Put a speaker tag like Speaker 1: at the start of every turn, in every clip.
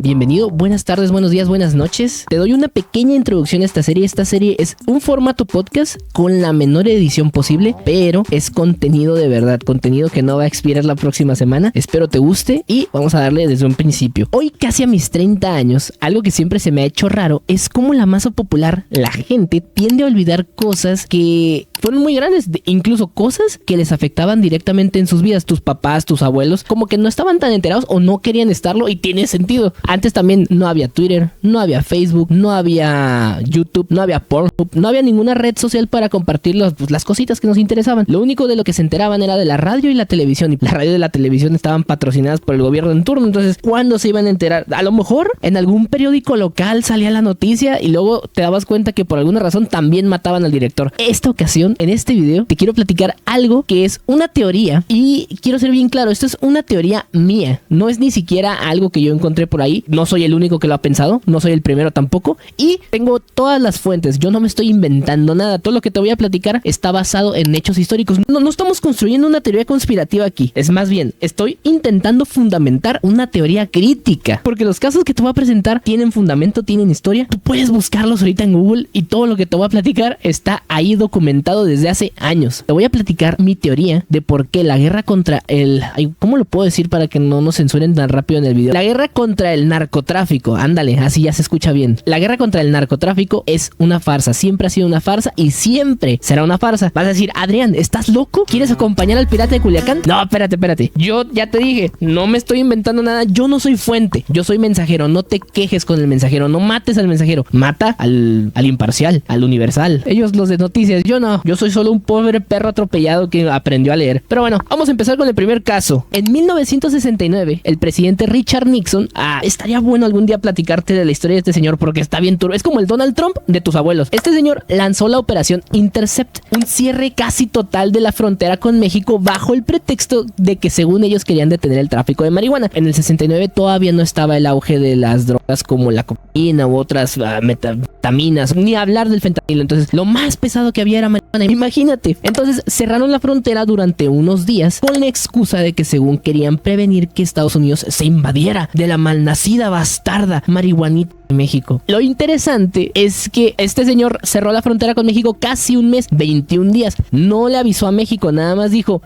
Speaker 1: Bienvenido, buenas tardes, buenos días, buenas noches. Te doy una pequeña introducción a esta serie. Esta serie es un formato podcast con la menor edición posible, pero es contenido de verdad, contenido que no va a expirar la próxima semana. Espero te guste y vamos a darle desde un principio. Hoy, casi a mis 30 años, algo que siempre se me ha hecho raro es cómo la masa popular, la gente, tiende a olvidar cosas que fueron muy grandes, incluso cosas que les afectaban directamente en sus vidas. Tus papás, tus abuelos, como que no estaban tan enterados o no querían estarlo, y tiene sentido. Antes también no había Twitter, no había Facebook, no había YouTube, no había Pornhub, no había ninguna red social para compartir las cositas que nos interesaban. Lo único de lo que se enteraban era de la radio y la televisión, y la radio y la televisión estaban patrocinadas por el gobierno en turno. Entonces, ¿cuándo se iban a enterar? A lo mejor en algún periódico local salía la noticia y luego te dabas cuenta que por alguna razón también mataban al director. Esta ocasión, en este video, te quiero platicar algo que es una teoría, y quiero ser bien claro, esto es una teoría mía, no es ni siquiera algo que yo encontré por ahí. No soy el único que lo ha pensado, no soy el primero tampoco, y tengo todas las fuentes. Yo no me estoy inventando nada. Todo lo que te voy a platicar está basado en hechos históricos. No estamos construyendo una teoría conspirativa aquí. Es más bien, estoy intentando fundamentar una teoría crítica, porque los casos que te voy a presentar tienen fundamento, tienen historia. Tú puedes buscarlos ahorita en Google y todo lo que te voy a platicar está ahí documentado desde hace años. Te voy a platicar mi teoría de por qué la guerra contra el... ¿Cómo lo puedo decir para que no nos censuren tan rápido en el video? La guerra contra el narcotráfico, ándale, así ya se escucha bien. La guerra contra el narcotráfico es una farsa, siempre ha sido una farsa y siempre será una farsa. Vas a decir, Adrián, ¿estás loco? ¿Quieres acompañar al pirata de Culiacán? No, espérate. Yo ya te dije, no me estoy inventando nada. Yo no soy fuente, yo soy mensajero. No te quejes con el mensajero, no mates al mensajero. Mata al imparcial, al universal. Ellos, los de noticias, yo no. Yo soy solo un pobre perro atropellado que aprendió a leer. Pero bueno, vamos a empezar con el primer caso. En 1969, el presidente Richard Nixon... estaría bueno algún día platicarte de la historia de este señor, porque está bien turbo. Es como el Donald Trump de tus abuelos. Este señor lanzó la operación Intercept, un cierre casi total de la frontera con México bajo el pretexto de que según ellos querían detener el tráfico de marihuana. En el 69 todavía no estaba el auge de las drogas como la cocaína u otras metanfetaminas, ni hablar del fentanilo. Entonces lo más pesado que había era marihuana, imagínate. Entonces cerraron la frontera durante unos días con la excusa de que según querían prevenir que Estados Unidos se invadiera de la malnacida bastarda marihuanita de México. Lo interesante es que este señor cerró la frontera con México casi un mes, 21 días. No le avisó a México, nada más dijo,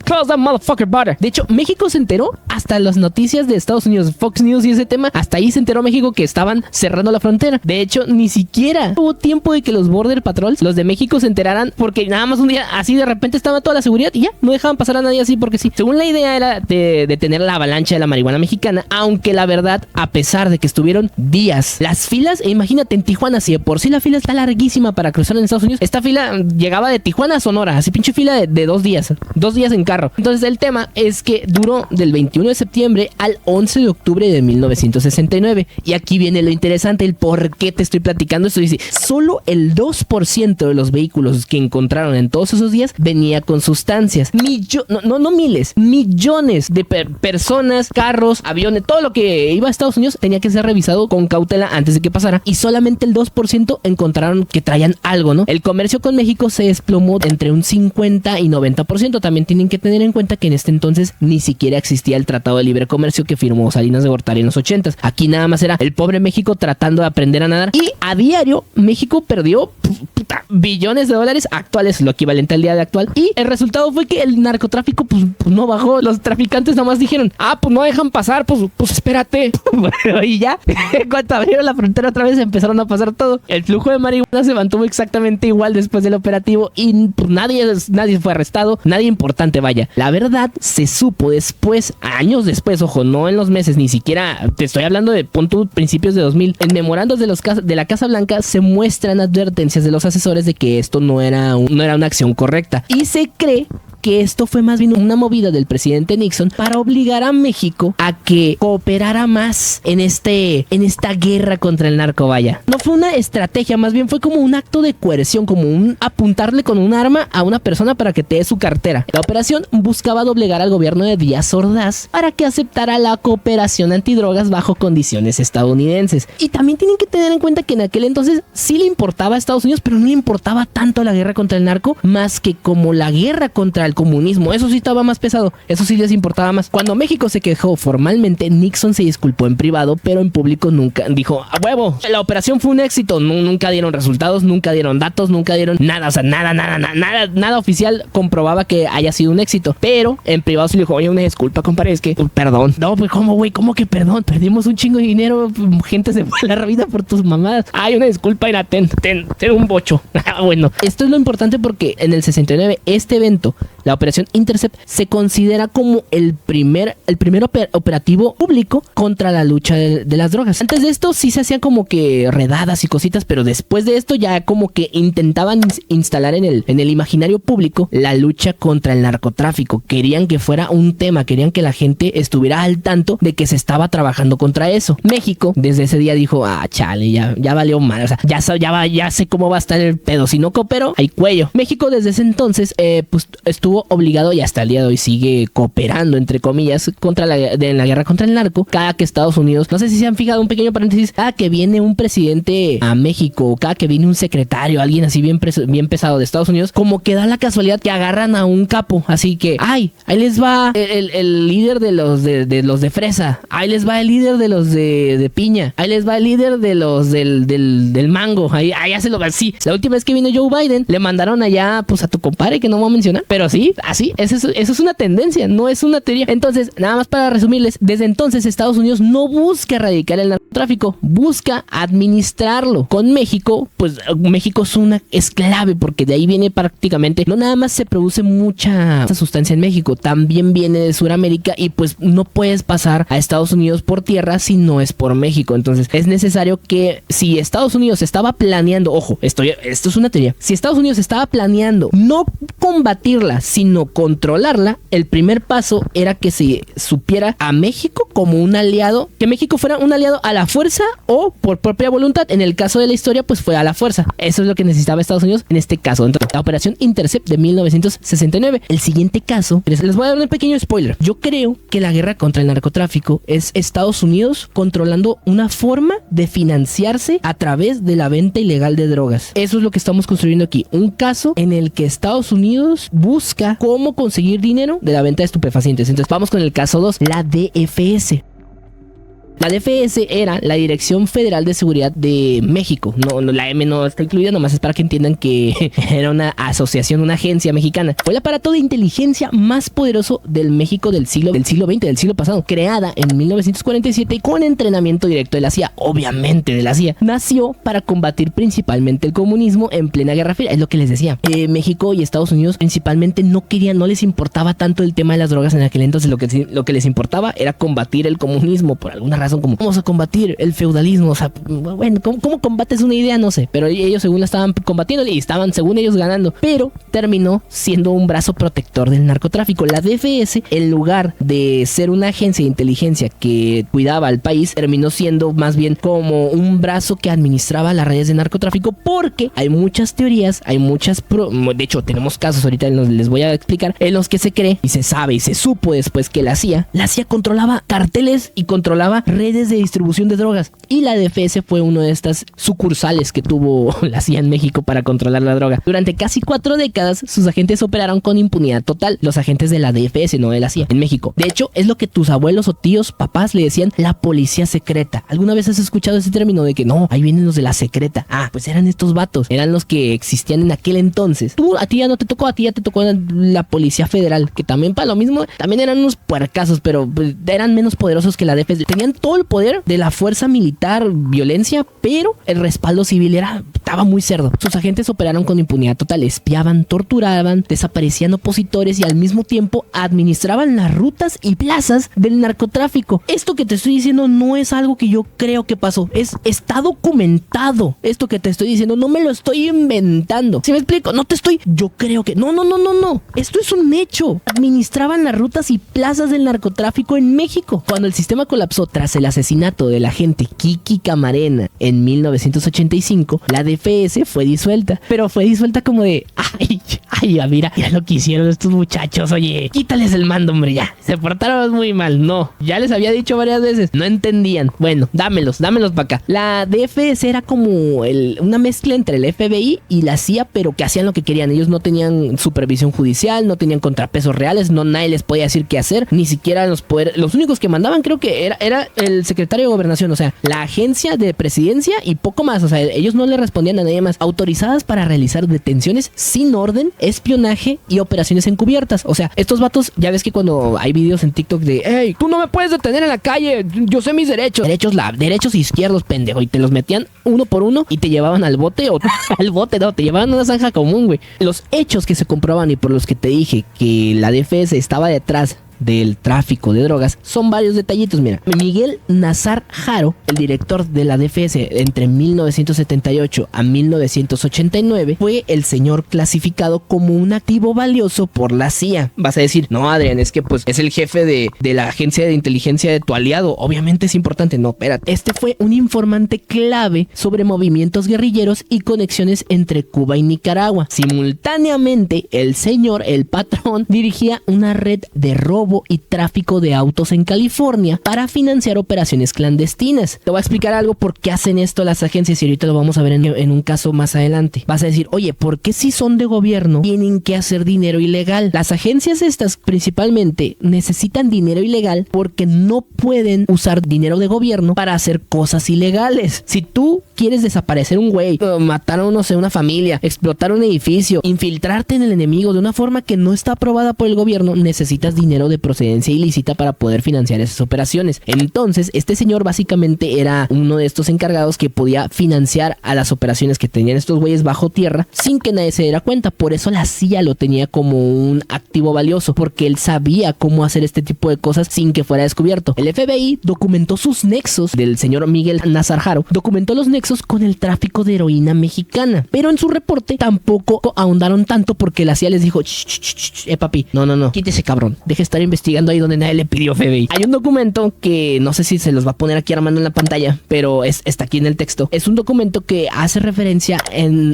Speaker 1: close that motherfucker border. De hecho, México se enteró hasta las noticias de Estados Unidos, Fox News y ese tema. Hasta ahí se enteró México que estaban cerrando la frontera. De hecho, ni siquiera hubo tiempo de que los Border Patrols, los de México, se enteraran, porque nada más un día así de repente estaba toda la seguridad y ya, no dejaban pasar a nadie así porque sí. Según la idea era de detener la avalancha de la marihuana mexicana, aunque la verdad, a pesar de que estuvieron días, las filas, imagínate en Tijuana, si de por sí la fila está larguísima para cruzar en Estados Unidos, esta fila llegaba de Tijuana a Sonora, así pinche fila de 2 días, 2 días en carro. Entonces el tema es que duró del 21 de septiembre al 11 de octubre de 1969. Y aquí viene lo interesante, el por qué te estoy platicando esto. Dice, solo el 2% de los vehículos que encontraron en todos esos días venía con sustancias. No miles, millones de personas, carros, aviones, todo lo que iba a Estados Unidos tenía que ser revisado con cautela antes de que pasara, y solamente el 2% encontraron que traían algo, ¿no? El comercio con México se desplomó entre un 50 y 90%. También tienen que tener en cuenta que en este entonces ni siquiera existía el Tratado de Libre Comercio que firmó Salinas de Gortari en los 80s. Aquí nada más era el pobre México tratando de aprender a nadar, y a diario México perdió billones de dólares actuales, lo equivalente al día de actual, y el resultado fue que el narcotráfico pues no bajó. Los traficantes nada más dijeron, pues no dejan pasar, pues espérate. Y ya, cuando abrieron la frontera otra vez empezaron a pasar todo. El flujo de marihuana se mantuvo exactamente igual después del operativo y pues nadie fue arrestado, nadie importante, vaya. La verdad se supo después, años después, ojo, no en los meses, ni siquiera te estoy hablando de punto principios de 2000. En memorandos de la Casa Blanca se muestran advertencias de los asesores de que esto no era una acción correcta, y se cree que esto fue más bien una movida del presidente Nixon para obligar a México a que cooperara más en esta guerra contra el narco, vaya. No fue una estrategia, más bien fue como un acto de coerción, como un apuntarle con un arma a una persona para que te dé su cartera. La operación buscaba doblegar al gobierno de Díaz Ordaz para que aceptara la cooperación antidrogas bajo condiciones estadounidenses. Y también tienen que tener en cuenta que en aquel entonces sí le importaba a Estados Unidos, pero no le importaba tanto la guerra contra el narco, más que como la guerra contra el comunismo. Eso sí estaba más pesado, eso sí les importaba más. Cuando México se quejó formalmente, Nixon se disculpó en privado, pero en público nunca dijo, a huevo, la operación fue un éxito. Nunca dieron resultados, nunca dieron datos, nunca dieron nada, o sea, nada oficial comprobaba que haya sido un éxito. Pero en privado se le dijo, oye, una disculpa, compadre, es que, perdón. No, pues, ¿cómo, güey? ¿Cómo que perdón? Perdimos un chingo de dinero, gente se fue a la vida por tus mamadas. Ay, una disculpa, era ten un bocho. Bueno, esto es lo importante porque en el 69, este evento, la Operación Intercept, se considera como el primer operativo público contra la lucha de las drogas. Antes de esto sí se hacían como que redadas y cositas, pero después de esto ya como que intentaban instalar en el imaginario público la lucha contra el narcotráfico. Querían que fuera un tema, querían que la gente estuviera al tanto de que se estaba trabajando contra eso. México desde ese día dijo, chale, ya valió mal, o sea, ya sé cómo va a estar el pedo, si no coopero, hay cuello. México desde ese entonces pues estuvo obligado y hasta el día de hoy sigue cooperando, entre comillas, en la guerra contra el narco. Cada que Estados Unidos, no sé si se han fijado, un pequeño paréntesis, cada que viene un presidente a México, cada que viene un secretario, alguien así bien pesado de Estados Unidos, como que da la casualidad que agarran a un capo, así que, ahí les va el líder de los de fresa, ahí les va el líder de los de piña, ahí les va el líder de los del mango, ahí se lo va así. La última vez que vino Joe Biden, le mandaron allá, pues, a tu compadre, que no voy a mencionar, pero sí, así, eso es una tendencia, no es una teoría. Entonces, nada más para resumirles, desde entonces Estados Unidos no busca erradicar el narcotráfico, busca administrarlo. Con México, pues México es clave porque de ahí viene prácticamente, no nada más se produce mucha sustancia en México, también viene de Sudamérica y pues no puedes pasar a Estados Unidos por tierra si no es por México. Entonces es necesario que si Estados Unidos estaba planeando, ojo, esto es una teoría, si Estados Unidos estaba planeando no combatirla, sino controlarla, el primer paso era que se supiera a México como un aliado, que México fuera un aliado a la fuerza o por propia voluntad. En el caso de la historia, pues fue a la fuerza. Eso es lo que necesitaba Estados Unidos en este caso. Entonces, la Operación Intercept de 1969. El siguiente caso, les voy a dar un pequeño spoiler. Yo creo que la guerra contra el narcotráfico es Estados Unidos controlando una forma de financiarse a través de la venta ilegal de drogas. Eso es lo que estamos construyendo aquí. Un caso en el que Estados Unidos busca cómo conseguir dinero de la venta de estupefacientes. Entonces vamos con el caso 2, la DFS. La DFS era la Dirección Federal de Seguridad de México. No, la M no está incluida, nomás es para que entiendan que era una asociación, una agencia mexicana. Fue el aparato de inteligencia más poderoso del México del siglo XX, del siglo pasado. Creada en 1947 con entrenamiento directo de la CIA, obviamente de la CIA. Nació para combatir principalmente el comunismo en plena Guerra Fría. Es lo que les decía. México y Estados Unidos principalmente no les importaba tanto el tema de las drogas en aquel entonces. Lo que les importaba era combatir el comunismo por alguna razón, como vamos a combatir el feudalismo. O sea, bueno, ¿cómo combates una idea? No sé, pero ellos según la estaban combatiendo y estaban según ellos ganando, pero terminó siendo un brazo protector del narcotráfico. La DFS, en lugar de ser una agencia de inteligencia que cuidaba al país, terminó siendo más bien como un brazo que administraba las redes de narcotráfico, porque hay muchas teorías, de hecho tenemos casos ahorita les voy a explicar, en los que se cree y se sabe y se supo después que la CIA controlaba carteles y controlaba redes de distribución de drogas, y la DFS fue una de estas sucursales que tuvo la CIA en México para controlar la droga. Durante casi 4 décadas sus agentes operaron con impunidad total, los agentes de la DFS, no de la CIA, en México. De hecho, es lo que tus abuelos o tíos, papás le decían la policía secreta. ¿Alguna vez has escuchado ese término de que no, ahí vienen los de la secreta? Pues eran estos vatos, eran los que existían en aquel entonces. A ti ya no te tocó, a ti ya te tocó la policía federal, que también para lo mismo, también eran unos puercazos, pero eran menos poderosos que la DFS. Tenían todo el poder de la fuerza militar, violencia, pero el respaldo civil estaba muy cerdo. Sus agentes operaron con impunidad total, espiaban, torturaban, desaparecían opositores y al mismo tiempo administraban las rutas y plazas del narcotráfico. Esto que te estoy diciendo no es algo que yo creo que pasó, está documentado. Esto que te estoy diciendo no me lo estoy inventando. ¿Sí me explico? Yo creo que no. Esto es un hecho. Administraban las rutas y plazas del narcotráfico en México. Cuando el sistema colapsó tras el asesinato del agente Kiki Camarena en 1985, la DFS fue disuelta. Pero fue disuelta como de, Ay, mira lo que hicieron estos muchachos, oye, quítales el mando, hombre, ya. Se portaron muy mal, no. Ya les había dicho varias veces, no entendían. Bueno, dámelos para acá. La DFS era como una mezcla entre el FBI y la CIA, pero que hacían lo que querían. Ellos no tenían supervisión judicial, no tenían contrapesos reales, nadie les podía decir qué hacer, ni siquiera los poderes. Los únicos que mandaban creo que era el secretario de Gobernación, o sea, la agencia de presidencia y poco más. O sea, ellos no le respondían a nadie más. Autorizadas para realizar detenciones sin orden, espionaje y operaciones encubiertas. O sea, estos vatos, ya ves que cuando hay videos en TikTok de hey, tú no me puedes detener en la calle, yo sé mis derechos. Derechos izquierdos, pendejo. Y te los metían uno por uno y te llevaban al bote o al bote, no, te llevaban a una zanja común, güey. Los hechos que se comprobaban y por los que te dije que la DFS estaba detrás del tráfico de drogas son varios detallitos. Mira, Miguel Nazar Haro, el director de la DFS entre 1978 a 1989, fue el señor clasificado como un activo valioso por la CIA. Vas a decir, no, Adrián, es que pues es el jefe de la agencia de inteligencia de tu aliado, obviamente es importante. No, espérate, este fue un informante clave sobre movimientos guerrilleros y conexiones entre Cuba y Nicaragua. Simultáneamente, el patrón, dirigía una red de robo y tráfico de autos en California para financiar operaciones clandestinas. Te voy a explicar algo por qué hacen esto las agencias y ahorita lo vamos a ver en un caso más adelante. Vas a decir, oye, ¿por qué si son de gobierno tienen que hacer dinero ilegal? Las agencias estas principalmente necesitan dinero ilegal porque no pueden usar dinero de gobierno para hacer cosas ilegales. Si tú quieres desaparecer un güey, matar a una familia, explotar un edificio, infiltrarte en el enemigo de una forma que no está aprobada por el gobierno, necesitas dinero de procedencia ilícita para poder financiar esas operaciones. Entonces, este señor básicamente era uno de estos encargados que podía financiar a las operaciones que tenían estos güeyes bajo tierra sin que nadie se diera cuenta. Por eso la CIA lo tenía como un activo valioso, porque él sabía cómo hacer este tipo de cosas sin que fuera descubierto. El FBI documentó sus nexos del señor Miguel Nazar Haro, documentó los nexos con el tráfico de heroína mexicana, pero en su reporte tampoco ahondaron tanto porque la CIA les dijo, papi, no, quítese, cabrón, deje estar investigando ahí donde nadie le pidió, FBI. Hay un documento que no sé si se los va a poner aquí Armando en la pantalla, pero está aquí en el texto. Es un documento que hace referencia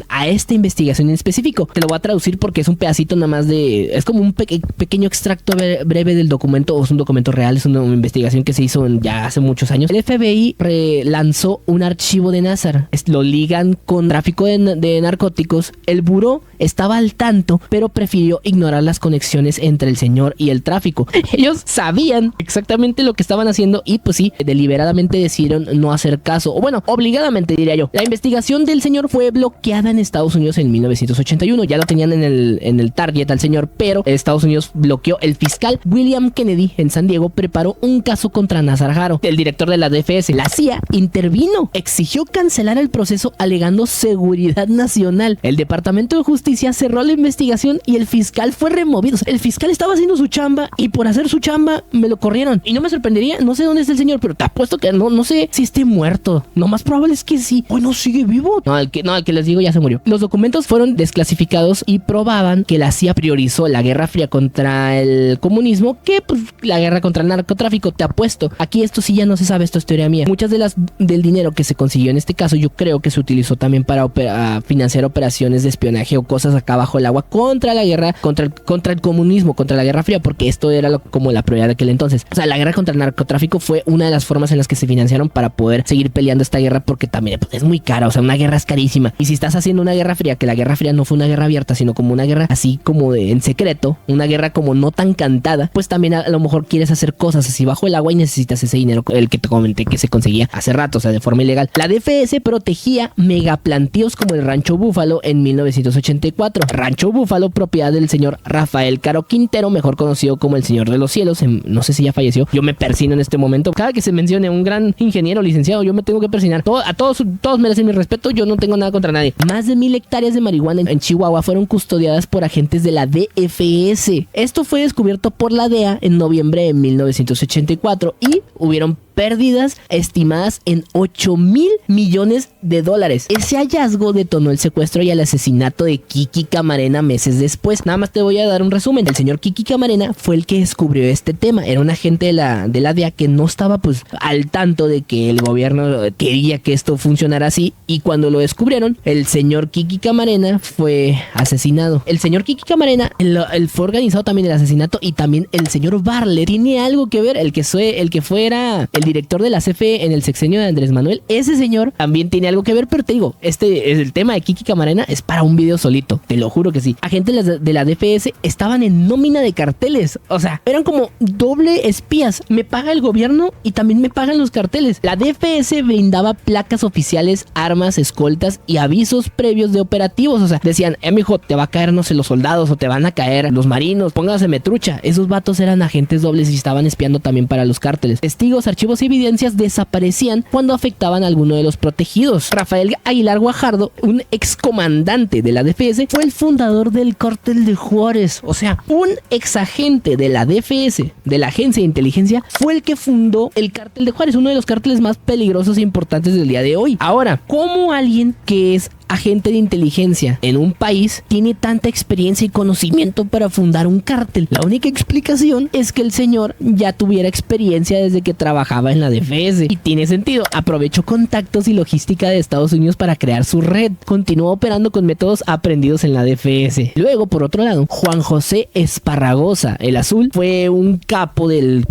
Speaker 1: a esta investigación en específico. Te lo voy a traducir porque es un pedacito nada más es como un pequeño extracto breve del documento, o es un documento real, es una investigación que se hizo ya hace muchos años. El FBI lanzó un archivo de Nazar. Lo ligan con tráfico de narcóticos. El buró estaba al tanto, pero prefirió ignorar las conexiones entre el señor y el tráfico. Ellos sabían exactamente lo que estaban haciendo y pues sí, deliberadamente decidieron no hacer caso, o bueno, obligadamente diría yo. La investigación del señor fue bloqueada en Estados Unidos en 1981, ya lo tenían en el target al señor, pero Estados Unidos bloqueó. El fiscal William Kennedy en San Diego preparó un caso contra Nazar Haro, el director de la DFS. La CIA intervino, exigió cancelar el proceso alegando seguridad nacional. El Departamento de Justicia cerró la investigación y el fiscal fue removido. O sea, el fiscal estaba haciendo su chamba y por hacer su chamba me lo corrieron. Y no me sorprendería, no sé dónde está el señor, pero te apuesto que no sé si esté muerto. Lo más probable es que sí. Hoy no sigue vivo. No, el que les digo ya se murió. Los documentos fueron desclasificados y probaban que la CIA priorizó la Guerra Fría contra el comunismo que pues la guerra contra el narcotráfico. Te apuesto. Aquí esto sí ya no se sabe, esto es teoría mía. Muchas del dinero que se consiguió en este caso yo creo que se utilizó también para financiar operaciones de espionaje o cosas acá bajo el agua contra la guerra, contra el comunismo, contra la Guerra Fría, porque esto era como la prioridad de aquel entonces. O sea, la guerra contra el narcotráfico fue una de las formas en las que se financiaron para poder seguir peleando esta guerra, porque también pues, es muy cara, o sea, una guerra es carísima. Y si estás haciendo una guerra fría, que la Guerra Fría no fue una guerra abierta, sino como una guerra así como en secreto, una guerra como no tan cantada, pues también a lo mejor quieres hacer cosas así bajo el agua y necesitas ese dinero, el que te comenté que se conseguía hace rato, o sea, de forma ilegal. La DFS protegía megaplantíos como el Rancho Búfalo en 1984. Rancho Búfalo, propiedad del señor Rafael Caro Quintero, mejor conocido como el Señor de los Cielos. No sé si ya falleció. Yo me persino en este momento. Cada que se mencione un gran ingeniero, licenciado, yo me tengo que persinar. A todos merecen mi respeto. Yo no tengo nada contra nadie. Más de 1,000 hectáreas de marihuana en Chihuahua fueron custodiadas por agentes de la DFS. Esto fue descubierto por la DEA en noviembre de 1984 y hubieron pérdidas estimadas en $8,000 millones. Ese hallazgo detonó el secuestro y el asesinato de Kiki Camarena meses después. Nada más te voy a dar un resumen. El señor Kiki Camarena fue el que descubrió este tema. Era un agente de la DEA que no estaba pues al tanto de que el gobierno quería que esto funcionara así, y cuando lo descubrieron, el señor Kiki Camarena fue asesinado. El señor Kiki Camarena, él fue organizado también el asesinato, y también el señor Bartlett tiene algo que ver. El que fuera el director de la CFE en el sexenio de Andrés Manuel, ese señor también tiene algo que ver, pero te digo, el tema de Kiki Camarena es para un video solito, te lo juro que sí. Agentes de la DFS estaban en nómina de carteles, o sea, eran como doble espías. Me paga el gobierno y también me pagan los carteles. La DFS brindaba placas oficiales, armas, escoltas y avisos previos de operativos. O sea, decían, mijo, te va a caer, no sé, los soldados, o te van a caer los marinos, póngaseme trucha. Esos vatos eran agentes dobles y estaban espiando también para los cárteles. Testigos, archivos y evidencias desaparecían cuando afectaban a alguno de los protegidos. Rafael Aguilar Guajardo, un excomandante de la DFS, fue el fundador del cártel de Juárez. O sea, un exagente de la DFS, de la agencia de inteligencia, fue el que fundó el cártel de Juárez, uno de los cárteles más peligrosos e importantes del día de hoy. Ahora, ¿cómo alguien que es agente de inteligencia en un país tiene tanta experiencia y conocimiento para fundar un cártel? La única explicación es que el señor ya tuviera experiencia desde que trabajaba en la DFS, y tiene sentido. Aprovechó contactos y logística de Estados Unidos para crear su red. Continuó operando con métodos aprendidos en la DFS. Luego, por otro lado, Juan José Esparragosa, el Azul, fue un capo de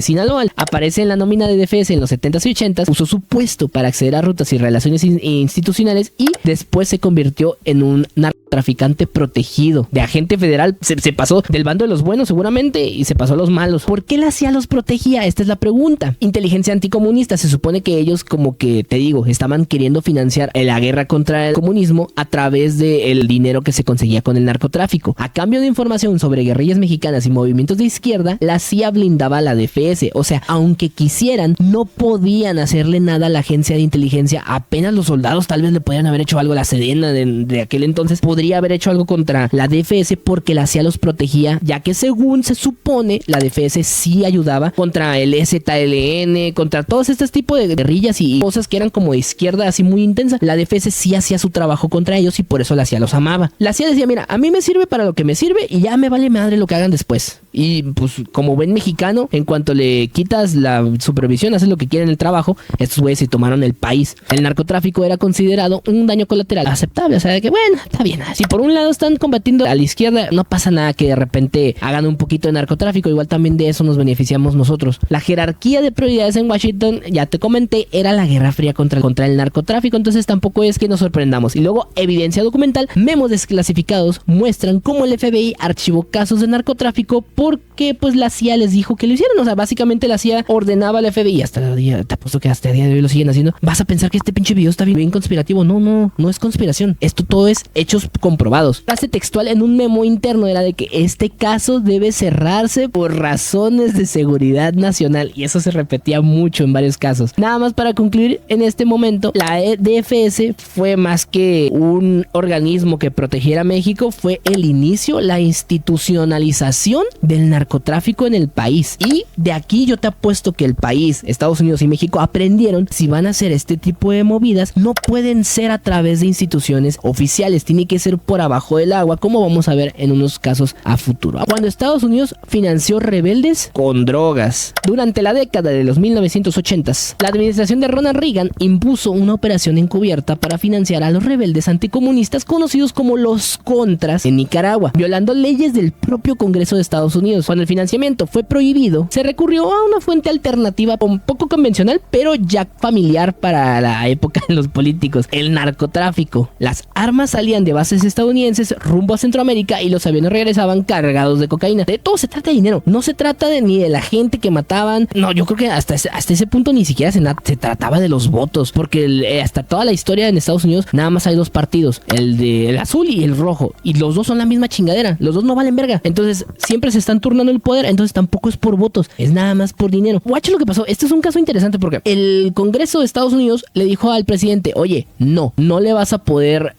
Speaker 1: Sinaloa. Aparece en la nómina de DFS en los 70s y 80s. Usó su puesto para acceder a rutas y relaciones institucionales, y después se convirtió en un narcotraficante protegido. De agente federal se pasó del bando de los buenos seguramente y se pasó a los malos. ¿Por qué la CIA los protegía? Esta es la pregunta. Inteligencia anticomunista. Se supone que ellos, como que te digo, estaban queriendo financiar la guerra contra el comunismo a través del dinero que se conseguía con el narcotráfico. A cambio de información sobre guerrillas mexicanas y movimientos de izquierda, la CIA blindaba a la DFS. O sea, aunque quisieran, no podían hacerle nada a la agencia de inteligencia. Apenas los soldados tal vez le podían haber hecho algo. La Sedena de aquel entonces podría haber hecho algo contra la DFS, porque la CIA los protegía, ya que según se supone la DFS sí ayudaba contra el EZLN, contra todos estos tipos de guerrillas y cosas que eran como de izquierda así muy intensa. La DFS sí hacía su trabajo contra ellos, y por eso la CIA los amaba. La CIA decía, mira, a mí me sirve para lo que me sirve y ya me vale madre lo que hagan después. Y pues como buen mexicano, en cuanto le quitas la supervisión, haces lo que quieren el trabajo, estos güeyes se tomaron el país. El narcotráfico era considerado un daño colateral aceptable, o sea, de que bueno, está bien. Si por un lado están combatiendo a la izquierda, no pasa nada que de repente hagan un poquito de narcotráfico, igual también de eso nos beneficiamos nosotros. La jerarquía de prioridades en Washington, ya te comenté, era la Guerra Fría contra el narcotráfico, entonces tampoco es que nos sorprendamos. Y luego, evidencia documental, memos desclasificados muestran cómo el FBI archivó casos de narcotráfico porque pues la CIA les dijo que lo hicieron. O sea, básicamente la CIA ordenaba al FBI, hasta el día, te apuesto que hasta el día de hoy lo siguen haciendo. Vas a pensar que este pinche video está bien conspirativo. No es conspiración. Esto todo es hechos comprobados. Frase textual en un memo interno era de que este caso debe cerrarse por razones de seguridad nacional, y eso se repetía mucho en varios casos. Nada más para concluir, en este momento la DFS fue más que un organismo que protegiera a México, fue el inicio, la institucionalización del narcotráfico en el país. Y de aquí yo te apuesto que el país, Estados Unidos y México, aprendieron, si van a hacer este tipo de movidas, no pueden ser a través de instituciones oficiales, tiene que ser por abajo del agua, como vamos a ver en unos casos a futuro. Cuando Estados Unidos financió rebeldes con drogas. Durante la década de los 1980s, la administración de Ronald Reagan impuso una operación encubierta para financiar a los rebeldes anticomunistas conocidos como los Contras en Nicaragua, violando leyes del propio Congreso de Estados Unidos. Cuando el financiamiento fue prohibido, se recurrió a una fuente alternativa un poco convencional, pero ya familiar para la época de los políticos: el narcotráfico. Las armas salían de bases estadounidenses rumbo a Centroamérica y los aviones regresaban cargados de cocaína. De todo se trata de dinero, no se trata ni de la gente que mataban. No, yo creo que hasta ese punto ni siquiera se trataba de los votos, porque hasta toda la historia en Estados Unidos nada más hay dos partidos, el azul y el rojo, y los dos son la misma chingadera, los dos no valen verga. Entonces siempre se están turnando el poder, entonces tampoco es por votos, es nada más por dinero. Guacha lo que pasó. Este es un caso interesante porque el Congreso de Estados Unidos le dijo al presidente, oye, no vas a poder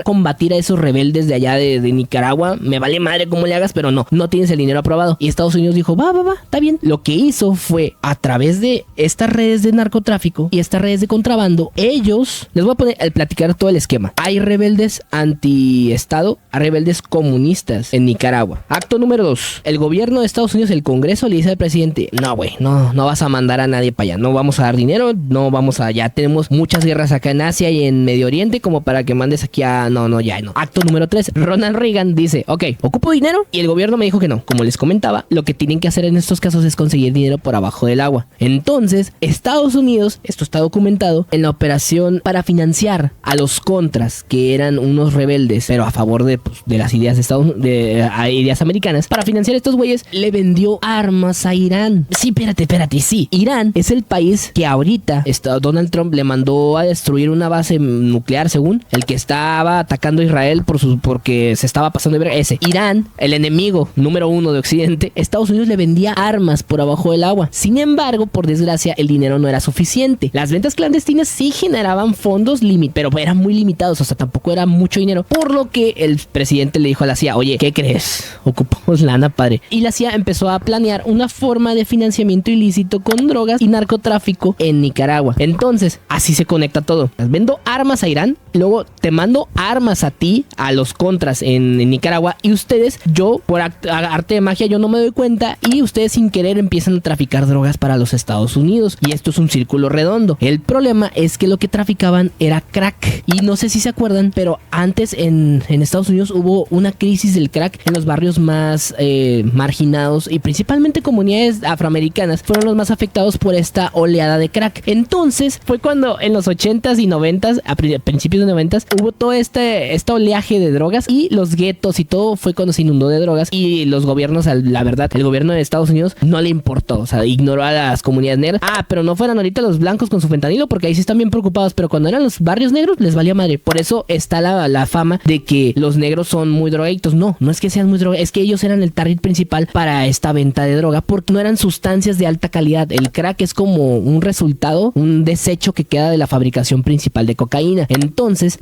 Speaker 1: combatir a esos rebeldes de allá de Nicaragua, me vale madre cómo le hagas, pero no tienes el dinero aprobado. Y Estados Unidos dijo, va, está bien. Lo que hizo fue, a través de estas redes de narcotráfico y estas redes de contrabando, ellos, les voy a platicar todo el esquema. Hay rebeldes anti-estado, hay rebeldes comunistas en Nicaragua. Acto número 2. El gobierno de Estados Unidos, el Congreso, le dice al presidente, no güey, no vas a mandar a nadie para allá, no vamos a dar dinero, no vamos a, ya tenemos muchas guerras acá en Asia y en Medio Oriente como para que mandes aquí a, no. Acto número 3. Ronald Reagan dice, ok, ocupo dinero y el gobierno me dijo que no. Como les comentaba, lo que tienen que hacer en estos casos es conseguir dinero por abajo del agua. Entonces, Estados Unidos, esto está documentado, en la operación para financiar a los contras, que eran unos rebeldes, pero a favor de las ideas ideas americanas, para financiar a estos güeyes, le vendió armas a Irán. Sí, espérate, sí. Irán es el país que ahorita Donald Trump le mandó a destruir una base nuclear, según, el que estaba atacando a Israel porque se estaba pasando de verga. Ese. Irán, el enemigo número 1 de Occidente, Estados Unidos le vendía armas por abajo del agua. Sin embargo, por desgracia, el dinero no era suficiente. Las ventas clandestinas sí generaban fondos pero eran muy limitados, o sea, tampoco era mucho dinero. Por lo que el presidente le dijo a la CIA, oye, ¿qué crees? Ocupamos lana, padre. Y la CIA empezó a planear una forma de financiamiento ilícito con drogas y narcotráfico en Nicaragua. Entonces, así se conecta todo. Les vendo armas a Irán, luego te mando armas a ti, a los contras en Nicaragua, y ustedes, yo, por arte de magia, yo no me doy cuenta, y ustedes sin querer empiezan a traficar drogas para los Estados Unidos. Y esto es un círculo redondo. El problema es que lo que traficaban era crack. Y no sé si se acuerdan, pero antes en Estados Unidos hubo una crisis del crack en los barrios más marginados, y principalmente comunidades afroamericanas fueron los más afectados por esta oleada de crack. Entonces fue cuando en los 80s y 90s, a principios de 90s, hubo todo este oleaje de drogas, y los guetos y todo fue cuando se inundó de drogas, y los gobiernos, la verdad, el gobierno de Estados Unidos no le importó, o sea, ignoró a las comunidades negras. Pero no fueran ahorita los blancos con su fentanilo, porque ahí sí están bien preocupados, pero cuando eran los barrios negros les valía madre. Por eso está la fama de que los negros son muy drogadictos. No es que sean muy drogadictos, es que ellos eran el target principal para esta venta de droga, porque no eran sustancias de alta calidad. El crack es como un resultado, un desecho que queda de la fabricación principal de cocaína. Entonces,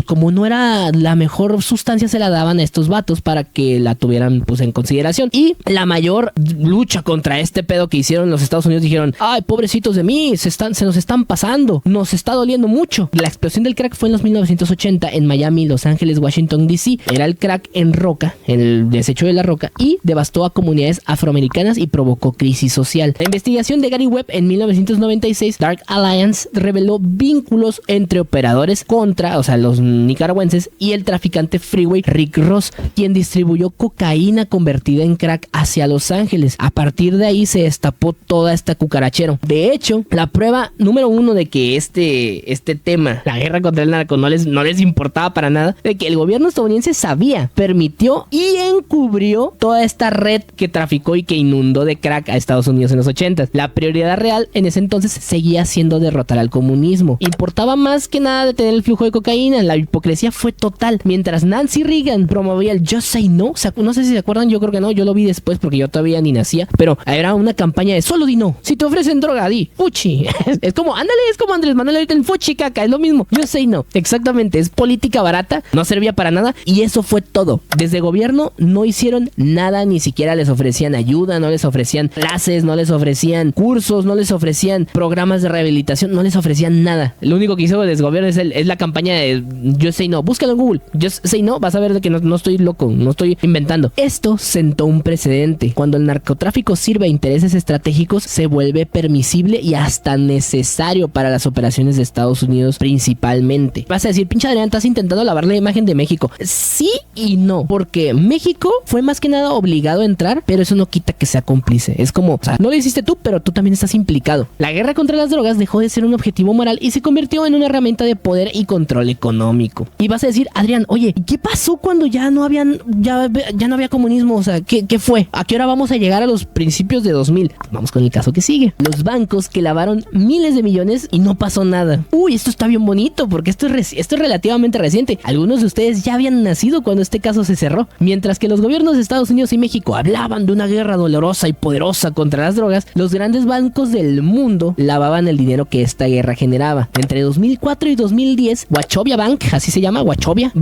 Speaker 1: como no era la mejor sustancia, se la daban a estos vatos para que la tuvieran en consideración. Y la mayor lucha contra este pedo que hicieron los Estados Unidos, dijeron, ay, pobrecitos de mí, se nos están pasando, nos está doliendo mucho. La explosión del crack fue en los 1980 en Miami, Los Ángeles, Washington DC. Era el crack en roca, el desecho de la roca, y devastó a comunidades afroamericanas y provocó crisis social. La investigación de Gary Webb en 1996, Dark Alliance, reveló vínculos entre operadores contra, o sea, los nicaragüenses, y el traficante freeway Rick Ross, quien distribuyó cocaína convertida en crack hacia Los Ángeles. A partir de ahí se destapó toda esta cucarachero. De hecho, la prueba número 1 de que este tema, la guerra contra el narco, no les importaba para nada, de que el gobierno estadounidense sabía, permitió y encubrió toda esta red que traficó y que inundó de crack a Estados Unidos en los 80s. La prioridad real en ese entonces seguía siendo derrotar al comunismo. Importaba más que nada detener el flujo de cocaína. La hipocresía fue total. Mientras Nancy Reagan promovía el Just Say No, no sé si se acuerdan, yo creo que no, yo lo vi después porque yo todavía ni nacía, pero era una campaña de solo di no. Si te ofrecen droga, di fuchi. Es como Andrés Manuel ahorita en fuchi caca, es lo mismo. Just Say No. Exactamente, es política barata, no servía para nada, y eso fue todo. Desde gobierno no hicieron nada, ni siquiera les ofrecían ayuda, no les ofrecían clases, no les ofrecían cursos, no les ofrecían programas de rehabilitación, no les ofrecían nada. Lo único que hizo desde gobierno es la campaña de Just Say No. Búscalo en Google, Just Say No, vas a ver de que no estoy loco, no estoy inventando. Esto sentó un precedente. Cuando el narcotráfico sirve a intereses estratégicos, se vuelve permisible y hasta necesario para las operaciones de Estados Unidos principalmente. Vas a decir, pinche Adrián, estás intentando lavar la imagen de México. Sí y no, porque México fue más que nada obligado a entrar, pero eso no quita que sea cómplice. Es como, o sea, no lo hiciste tú, pero tú también estás implicado. La guerra contra las drogas dejó de ser un objetivo moral y se convirtió en una herramienta de poder y control económico. Y vas a decir, Adrián, oye, ¿qué pasó cuando ya no había comunismo? O sea, ¿qué fue? ¿A qué hora vamos a llegar a los principios de 2000? Vamos con el caso que sigue. Los bancos que lavaron miles de millones y no pasó nada. Uy, esto está bien bonito porque esto es relativamente reciente. Algunos de ustedes ya habían nacido cuando este caso se cerró. Mientras que los gobiernos de Estados Unidos y México hablaban de una guerra dolorosa y poderosa contra las drogas, los grandes bancos del mundo lavaban el dinero que esta guerra generaba. Entre 2004 y 2010, Wachovia Bank, así se llama, Wachovia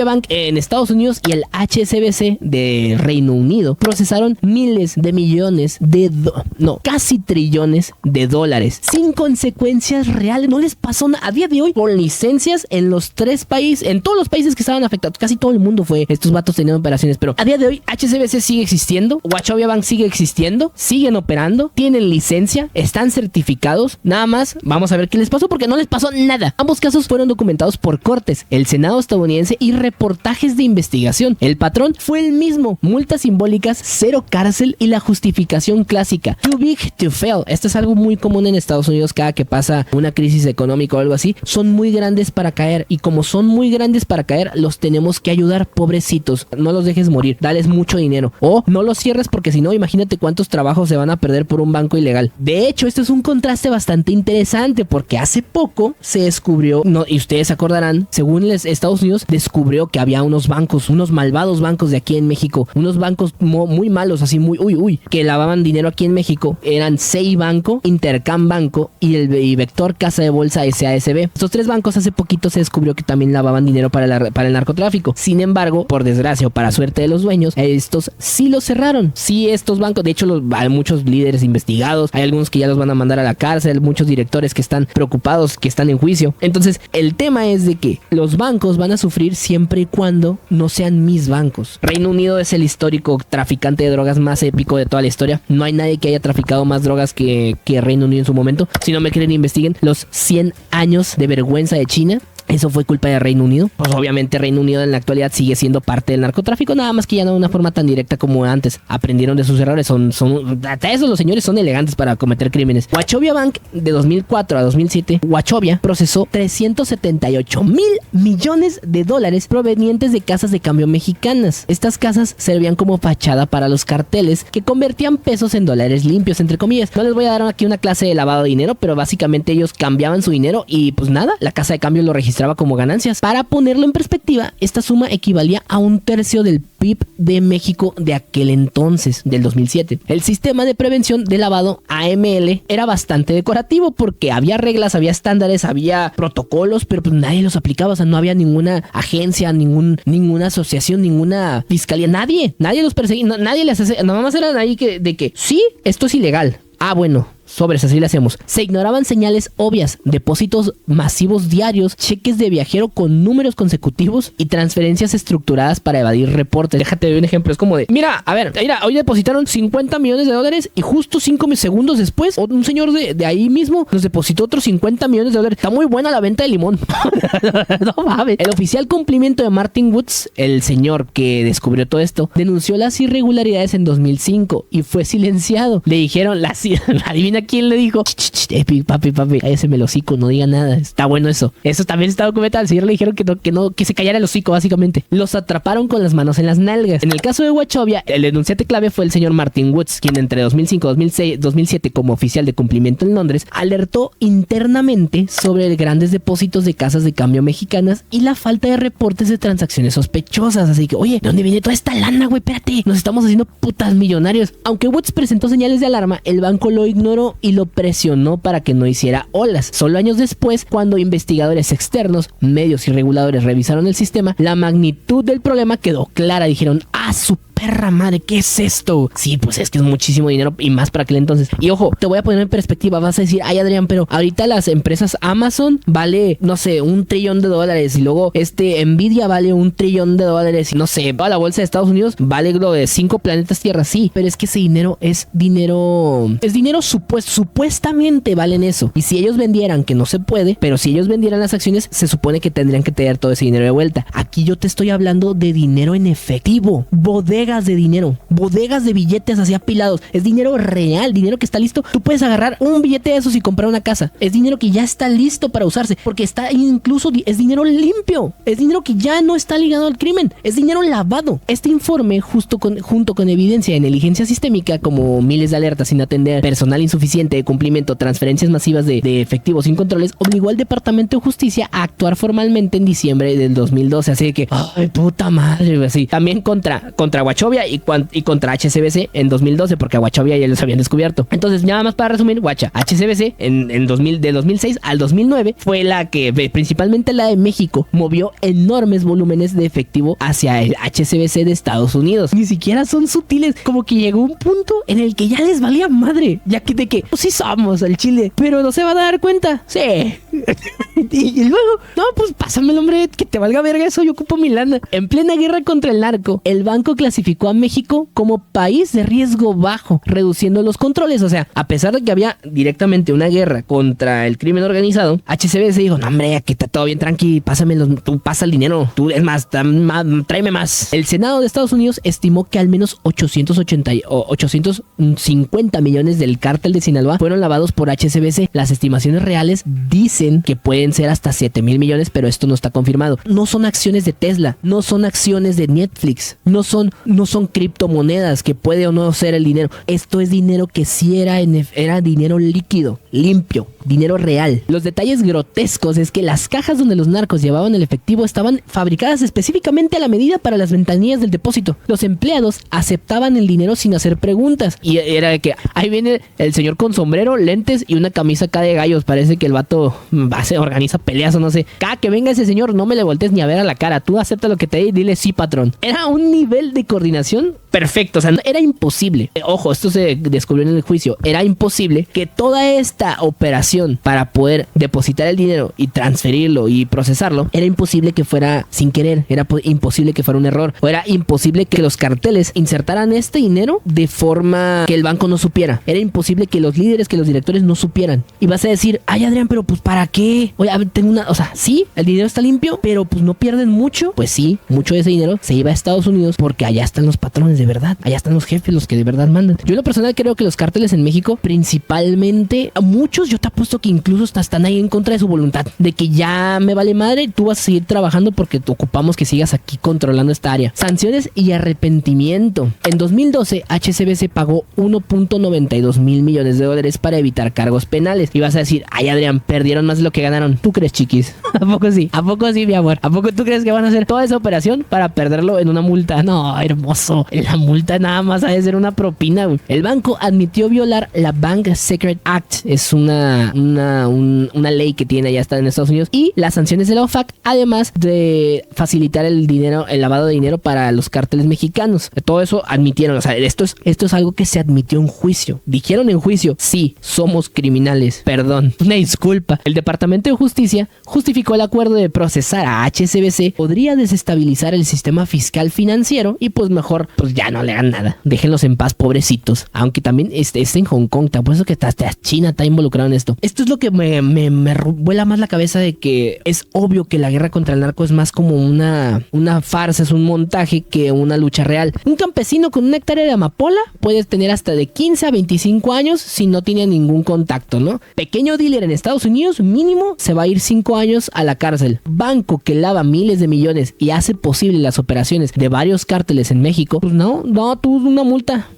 Speaker 1: Bank en Estados Unidos y el HSBC de Reino Unido procesaron miles de millones de casi trillones de dólares sin consecuencias reales. No les pasó nada. A día de hoy, con licencias en los 3 países, en todos los países que estaban afectados, casi todo el mundo fue, estos vatos tenían operaciones, pero a día de hoy HSBC sigue existiendo, Wachovia Bank sigue existiendo, siguen operando, tienen licencia, están certificados. Nada más, vamos a ver qué les pasó porque no les pasó nada. Ambos casos fueron documentados por cortes, el Senado estadounidense y reportajes de investigación. El patrón fue el mismo: multas simbólicas, 0 cárcel y la justificación clásica: too big to fail. Esto es algo muy común en Estados Unidos cada que pasa una crisis económica o algo así. Son muy grandes para caer y como son muy grandes para caer, los tenemos que ayudar, pobrecitos. No los dejes morir, dales mucho dinero o no los cierres porque si no, imagínate cuántos trabajos se van a perder por un banco ilegal. De hecho, esto es un contraste bastante interesante porque hace poco se descubrió, y ustedes se acordarán, según Estados Unidos descubrió que había unos bancos, unos malvados bancos de aquí en México, unos bancos muy malos, así muy que lavaban dinero aquí en México. Eran CI Banco, Intercam Banco y Vector Casa de Bolsa SASB. Estos 3 bancos hace poquito se descubrió que también lavaban dinero para el narcotráfico. Sin embargo, por desgracia o para suerte de los dueños, estos sí los cerraron. Sí, estos bancos, de hecho hay muchos líderes investigados, hay algunos que ya los van a mandar a la cárcel, muchos directores que están preocupados, que están en juicio. Entonces, el tema es de que los bancos van a sufrir siempre y cuando no sean mis bancos. Reino Unido es el histórico traficante de drogas más épico de toda la historia. No hay nadie que haya traficado más drogas que Reino Unido en su momento. Si no me creen, investiguen los 100 años de vergüenza de China. Eso fue culpa de Reino Unido. Pues obviamente Reino Unido en la actualidad sigue siendo parte del narcotráfico, nada más que ya no de una forma tan directa como antes. Aprendieron de sus errores, hasta eso los señores son elegantes para cometer crímenes. Wachovia Bank de 2004 a 2007, Wachovia procesó 378,000 millones de dólares provenientes de casas de cambio mexicanas. Estas casas servían como fachada para los carteles que convertían pesos en dólares limpios, entre comillas. No les voy a dar aquí una clase de lavado de dinero, pero básicamente ellos cambiaban su dinero y pues nada, la casa de cambio lo registraba como ganancias. Para ponerlo en perspectiva, esta suma equivalía a 1/3 del PIB de México de aquel entonces, del 2007. El sistema de prevención de lavado AML era bastante decorativo porque había reglas, había estándares, había protocolos, pero pues nadie los aplicaba. O sea, no había ninguna agencia, ninguna asociación, ninguna fiscalía, nadie los perseguía, nadie les hacía, nada más eran ahí de que sí, esto es ilegal. Bueno, sobres, así le hacemos. Se ignoraban señales obvias, depósitos masivos diarios, cheques de viajero con números consecutivos y transferencias estructuradas para evadir reportes. Déjate ver un ejemplo, es como de, mira, hoy depositaron 50 millones de dólares y justo 5 segundos después, un señor de ahí mismo nos depositó otros 50 millones de dólares. Está muy buena la venta de limón. No mames. El oficial cumplimiento de Martin Woods, el señor que descubrió todo esto, denunció las irregularidades en 2005 y fue silenciado. Le dijeron, adivina quién le dijo, papi, cállese el hocico, no diga nada. Está bueno eso. Eso también está documentado. Al señor le dijeron que se callara el hocico, básicamente. Los atraparon con las manos en las nalgas. En el caso de Wachovia, el denunciante clave fue el señor Martin Woods, quien entre 2005 y 2007 como oficial de cumplimiento en Londres, alertó internamente sobre grandes depósitos de casas de cambio mexicanas y la falta de reportes de transacciones sospechosas. Así que, oye, ¿de dónde viene toda esta lana, güey? Espérate, nos estamos haciendo putas millonarios. Aunque Woods presentó señales de alarma, el banco lo ignoró y lo presionó para que no hiciera olas. Solo años después, cuando investigadores externos, medios y reguladores revisaron el sistema, la magnitud del problema quedó clara. Dijeron, su perra madre, ¿qué es esto? Sí, pues es que es muchísimo dinero y más para aquel entonces. Y ojo, te voy a poner en perspectiva. Vas a decir, ay Adrián, pero ahorita las empresas Amazon vale, no sé, $1 trillón y luego Nvidia vale $1 trillón y no sé, la bolsa de Estados Unidos vale lo de 5 planetas Tierra. Sí, pero es que ese dinero es dinero supuestamente valen eso. Y si ellos vendieran, que no se puede, pero si ellos vendieran las acciones, se supone que tendrían que tener todo ese dinero de vuelta. Aquí yo te estoy hablando de dinero en efectivo. Bodega bodegas de dinero, bodegas de billetes así apilados. Es dinero real, dinero que está listo. Tú puedes agarrar un billete de esos y comprar una casa. Es dinero que ya está listo para usarse, porque está incluso, es dinero limpio, es dinero que ya no está ligado al crimen, es dinero lavado. Este informe, junto con evidencia de negligencia sistémica, como miles de alertas sin atender, personal insuficiente de cumplimiento, transferencias masivas de efectivo sin controles, obligó al Departamento de Justicia a actuar formalmente en diciembre del 2012. Así que, ay, puta madre, así. También contra Wachovia y contra HSBC en 2012, porque a Wachovia ya los habían descubierto. Entonces, nada más para resumir, HSBC de 2006 al 2009 fue la que, principalmente la de México, movió enormes volúmenes de efectivo hacia el HSBC de Estados Unidos. Ni siquiera son sutiles, como que llegó un punto en el que ya les valía madre, ya que de que, pues sí somos el Chile, pero no se van a dar cuenta. Sí. y luego, no, pues pásamelo, hombre, que te valga verga eso, yo ocupo mi lana. En plena guerra contra el narco, el banco clasificó a México como país de riesgo bajo, reduciendo los controles. O sea, a pesar de que había directamente una guerra contra el crimen organizado, HSBC dijo, no, hombre, aquí está todo bien tranqui, pásamelo, tú pasa el dinero, tú, es más, tráeme más. El Senado de Estados Unidos estimó que al menos 850 millones del cártel de Sinaloa fueron lavados por HSBC. Las estimaciones reales dicen que pueden ser hasta 7,000 millones, pero esto no está confirmado. No son acciones de Tesla, no son acciones de Netflix, no son criptomonedas que puede o no ser el dinero. Esto es dinero que sí era dinero líquido, limpio, dinero real. Los detalles grotescos es que las cajas donde los narcos llevaban el efectivo estaban fabricadas específicamente a la medida para las ventanillas del depósito. Los empleados aceptaban el dinero sin hacer preguntas, y era de que ahí viene el señor con sombrero, lentes y una camisa acá de gallos. Parece que el vato organiza peleas o no sé. Cada que venga ese señor, no me le voltees ni a ver a la cara, tú acepta lo que te dé y dile sí, patrón. Era un nivel de coordinación perfecto, o sea, era imposible. Ojo, esto se descubrió en el juicio. Era imposible que toda esta operación para poder depositar el dinero y transferirlo y procesarlo, era imposible que fuera sin querer, era imposible que fuera un error, o era imposible que los carteles insertaran este dinero de forma que el banco no supiera. Era imposible que los líderes, que los directores no supieran. Y vas a decir, ay, Adrián, pero pues ¿para qué? Oye, a ver, o sea, sí, el dinero está limpio, pero pues no pierden mucho. Pues sí, mucho de ese dinero se iba a Estados Unidos porque allá están los patrones de verdad, allá están los jefes, los que de verdad mandan. Yo en lo personal creo que los cárteles en México, principalmente, muchos, yo te apuesto que incluso están ahí en contra de su voluntad, de que ya me vale madre, tú vas a seguir trabajando porque te ocupamos que sigas aquí controlando esta área. Sanciones y arrepentimiento. En 2012, HSBC pagó 1.92 mil millones de dólares para evitar cargos penales. Y vas a decir, ay, Adrián, perdieron más de lo que ganaron. ¿Tú crees, chiquis? ¿A poco sí? ¿A poco sí, mi amor? ¿A poco tú crees que van a hacer toda esa operación para perderlo en una multa? No, hermoso. La multa nada más ha de ser una propina, güey. El banco admitió violar la Bank Secret Act. Es una ley que tiene allá está en Estados Unidos. Y las sanciones de la OFAC, además de facilitar el lavado de dinero para los cárteles mexicanos. Todo eso admitieron. O sea, esto es algo que se admitió en juicio. Dijeron en juicio, sí, somos criminales. Perdón, una disculpa. El Departamento de Justicia justificó el acuerdo de procesar a HSBC. Podría desestabilizar el sistema fiscal financiero y pues mejor, pues ya no le hagan nada. Déjenlos en paz, pobrecitos. Aunque también es en Hong Kong. Te apuesto que hasta China está involucrado en esto. Esto es lo que me vuela más la cabeza, de que es obvio que la guerra contra el narco es más como una farsa, es un montaje que una lucha real. Un campesino con una hectárea de amapola puede tener hasta de 15 a 25 años si no tiene ningún contacto, ¿no? Pequeño dealer en Estados Unidos, mínimo se va a ir 5 años a la cárcel. Banco que lava miles de millones y hace posible las operaciones de varios cárteles en México, pues no, tú una multa.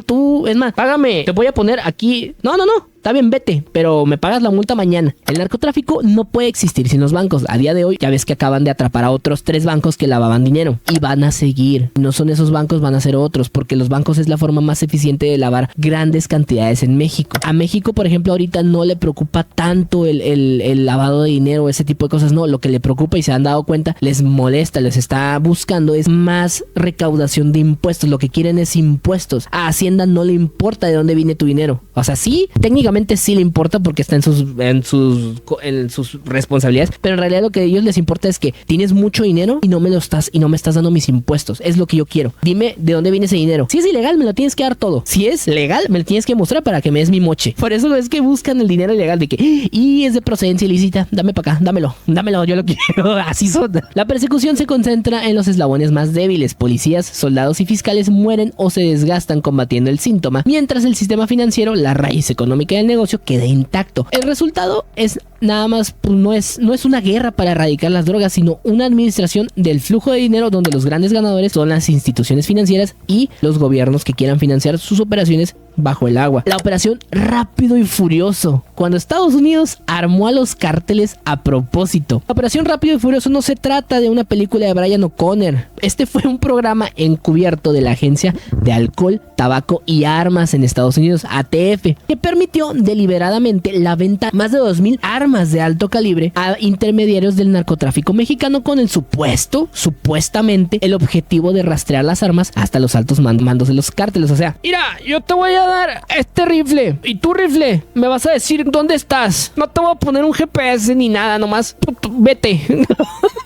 Speaker 1: Tú, es más, págame, te voy a poner aquí. No, está bien, vete, pero me pagas la multa mañana. El narcotráfico no puede existir sin los bancos. A día de hoy, ya ves que acaban de atrapar a otros 3 bancos que lavaban dinero. Y van a seguir. No son esos bancos, van a ser otros, porque los bancos es la forma más eficiente de lavar grandes cantidades en México. A México, por ejemplo, ahorita no le preocupa tanto el lavado de dinero, ese tipo de cosas. No, lo que le preocupa, y se han dado cuenta, les molesta, les está buscando, es más recaudación de impuestos. Lo que quieren es impuestos. A Hacienda no le importa de dónde viene tu dinero. O sea, sí, técnicamente técnicamente sí le importa porque está en sus responsabilidades, pero en realidad lo que a ellos les importa es que tienes mucho dinero y no me estás dando mis impuestos. Es lo que yo quiero. Dime de dónde viene ese dinero. Si es ilegal, me lo tienes que dar todo. Si es legal, me lo tienes que mostrar para que me des mi moche. Por eso es que buscan el dinero ilegal de que, y es de procedencia ilícita, dame para acá, dámelo, yo lo quiero. Así son. La persecución se concentra en los eslabones más débiles. Policías, soldados y fiscales mueren o se desgastan combatiendo el síntoma, mientras el sistema financiero, la raíz económica del negocio, queda intacto. El resultado es nada más, pues no es una guerra para erradicar las drogas, sino una administración del flujo de dinero donde los grandes ganadores son las instituciones financieras y los gobiernos que quieran financiar sus operaciones bajo el agua. La operación Rápido y Furioso, cuando Estados Unidos armó a los cárteles a propósito. La operación Rápido y Furioso no se trata de una película de Brian O'Connor. Este fue un programa encubierto de la Agencia de Alcohol, Tabaco y Armas en Estados Unidos, ATF, que permitió deliberadamente la venta de más de 2,000 armas de alto calibre a intermediarios del narcotráfico mexicano con el supuestamente, el objetivo de rastrear las armas hasta los altos mandos de los cárteles. O sea, mira, yo te voy a dar este rifle y tu rifle, me vas a decir dónde estás. No te voy a poner un GPS ni nada, nomás vete.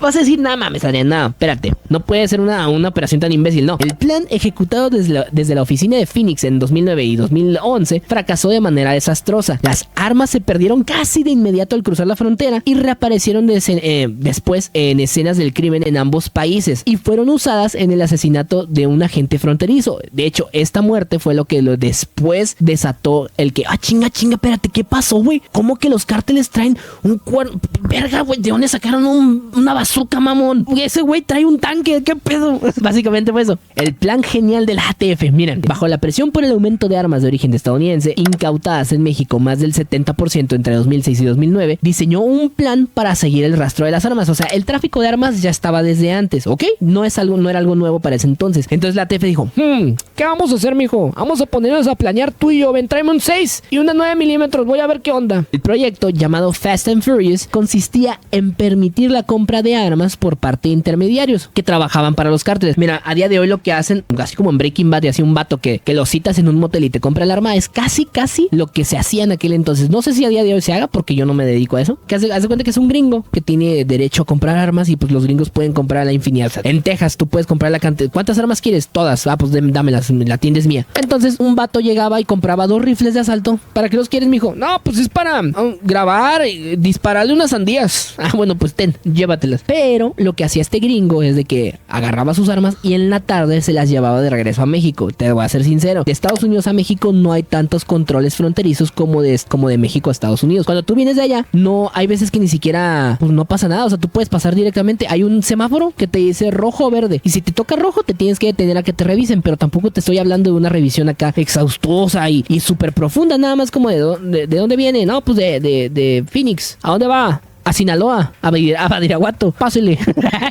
Speaker 1: Vas a decir, nada mames, Adrián, nada, espérate. No puede ser una operación tan imbécil, no. El plan ejecutado desde la oficina de Phoenix en 2009 y 2011 fracasó de manera desastrosa. Las armas se perdieron casi de inmediato al cruzar la frontera y reaparecieron después en escenas del crimen en ambos países y fueron usadas en el asesinato de un agente fronterizo. De hecho, esta muerte fue lo que después desató el que, chinga, espérate, ¿qué pasó, güey? ¿Cómo que los cárteles traen un cuerno? Verga, güey, ¿de dónde sacaron una bazooka, mamón? Ese güey trae un tanque, ¿qué pedo? Básicamente fue eso. El plan genial del ATF, miren, bajo la presión por el aumento de armas de origen estadounidense incautadas en México, más del 70% entre 2006 y 2009, diseñó un plan para seguir el rastro de las armas. O sea, el tráfico de armas ya estaba desde antes, ¿ok? No era algo nuevo para ese entonces. Entonces la ATF dijo, ¿qué vamos a hacer, mijo? Vamos a ponernos a planear tú y yo. Ven, tráeme un 6 y una 9 milímetros. Voy a ver qué onda. El proyecto, llamado Fast and Furious, consistía en permitir la compra de armas por parte de intermediarios que trabajaban para los cárteles. Mira, a día de hoy lo que hacen, así como en Breaking Bad, y así un vato que lo citas en un motel y te compra el arma, es casi lo que se hacía en aquel entonces. No sé si a día de hoy se haga porque yo no me dedico a eso. Que hace cuenta que es un gringo que tiene derecho a comprar armas y pues los gringos pueden comprar a la infinidad. O sea, en Texas tú puedes comprar la cantidad. ¿Cuántas armas quieres? Todas. Pues dámelas, la tienda es mía. Entonces un vato llegaba y compraba 2 rifles de asalto. ¿Para qué los quieres, mijo? No, pues es para grabar y dispararle unas sandías. Bueno, pues llévatelas. Pero lo que hacía este gringo es de que agarraba sus armas y en la tarde se las llevaba de regreso a México. Te voy a ser sincero, de Estados Unidos a México no hay tantos controles fronterizos como de México a Estados Unidos. Cuando tú vienes de allá, no hay veces que ni siquiera pues no pasa nada. O sea, tú puedes pasar directamente. Hay un semáforo que te dice rojo o verde. Y si te toca rojo, te tienes que detener a que te revisen. Pero tampoco te estoy hablando de una revisión acá exhaustuosa y súper profunda. Nada más como de dónde viene. No, pues de Phoenix. ¿A dónde va? A Sinaloa, a Badiraguato, pásele.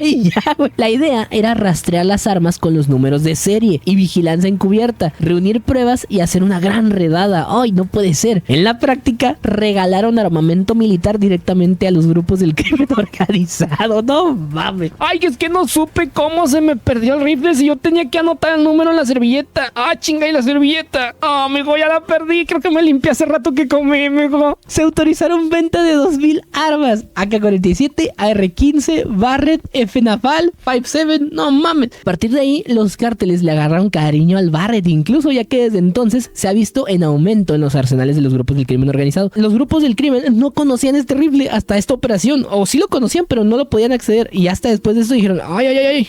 Speaker 1: Ya, la idea era rastrear las armas con los números de serie y vigilancia encubierta, reunir pruebas y hacer una gran redada. ¡Ay, no puede ser! En la práctica, regalaron armamento militar directamente a los grupos del crimen organizado. ¡No mames! ¡Ay, es que no supe cómo se me perdió el rifle si yo tenía que anotar el número en la servilleta! ¡Ah, chinga, y la servilleta! ¡Ah, amigo, ya la perdí! Creo que me limpié hace rato que comí, amigo. Se autorizaron venta de 2,000 armas. AK-47, AR-15, Barrett, FNAFAL, 5.7, no mames. A partir de ahí, los cárteles le agarraron cariño al Barrett, incluso ya que desde entonces se ha visto en aumento en los arsenales de los grupos del crimen organizado. Los grupos del crimen no conocían este rifle hasta esta operación, o sí lo conocían, pero no lo podían acceder, y hasta después de eso dijeron, ay,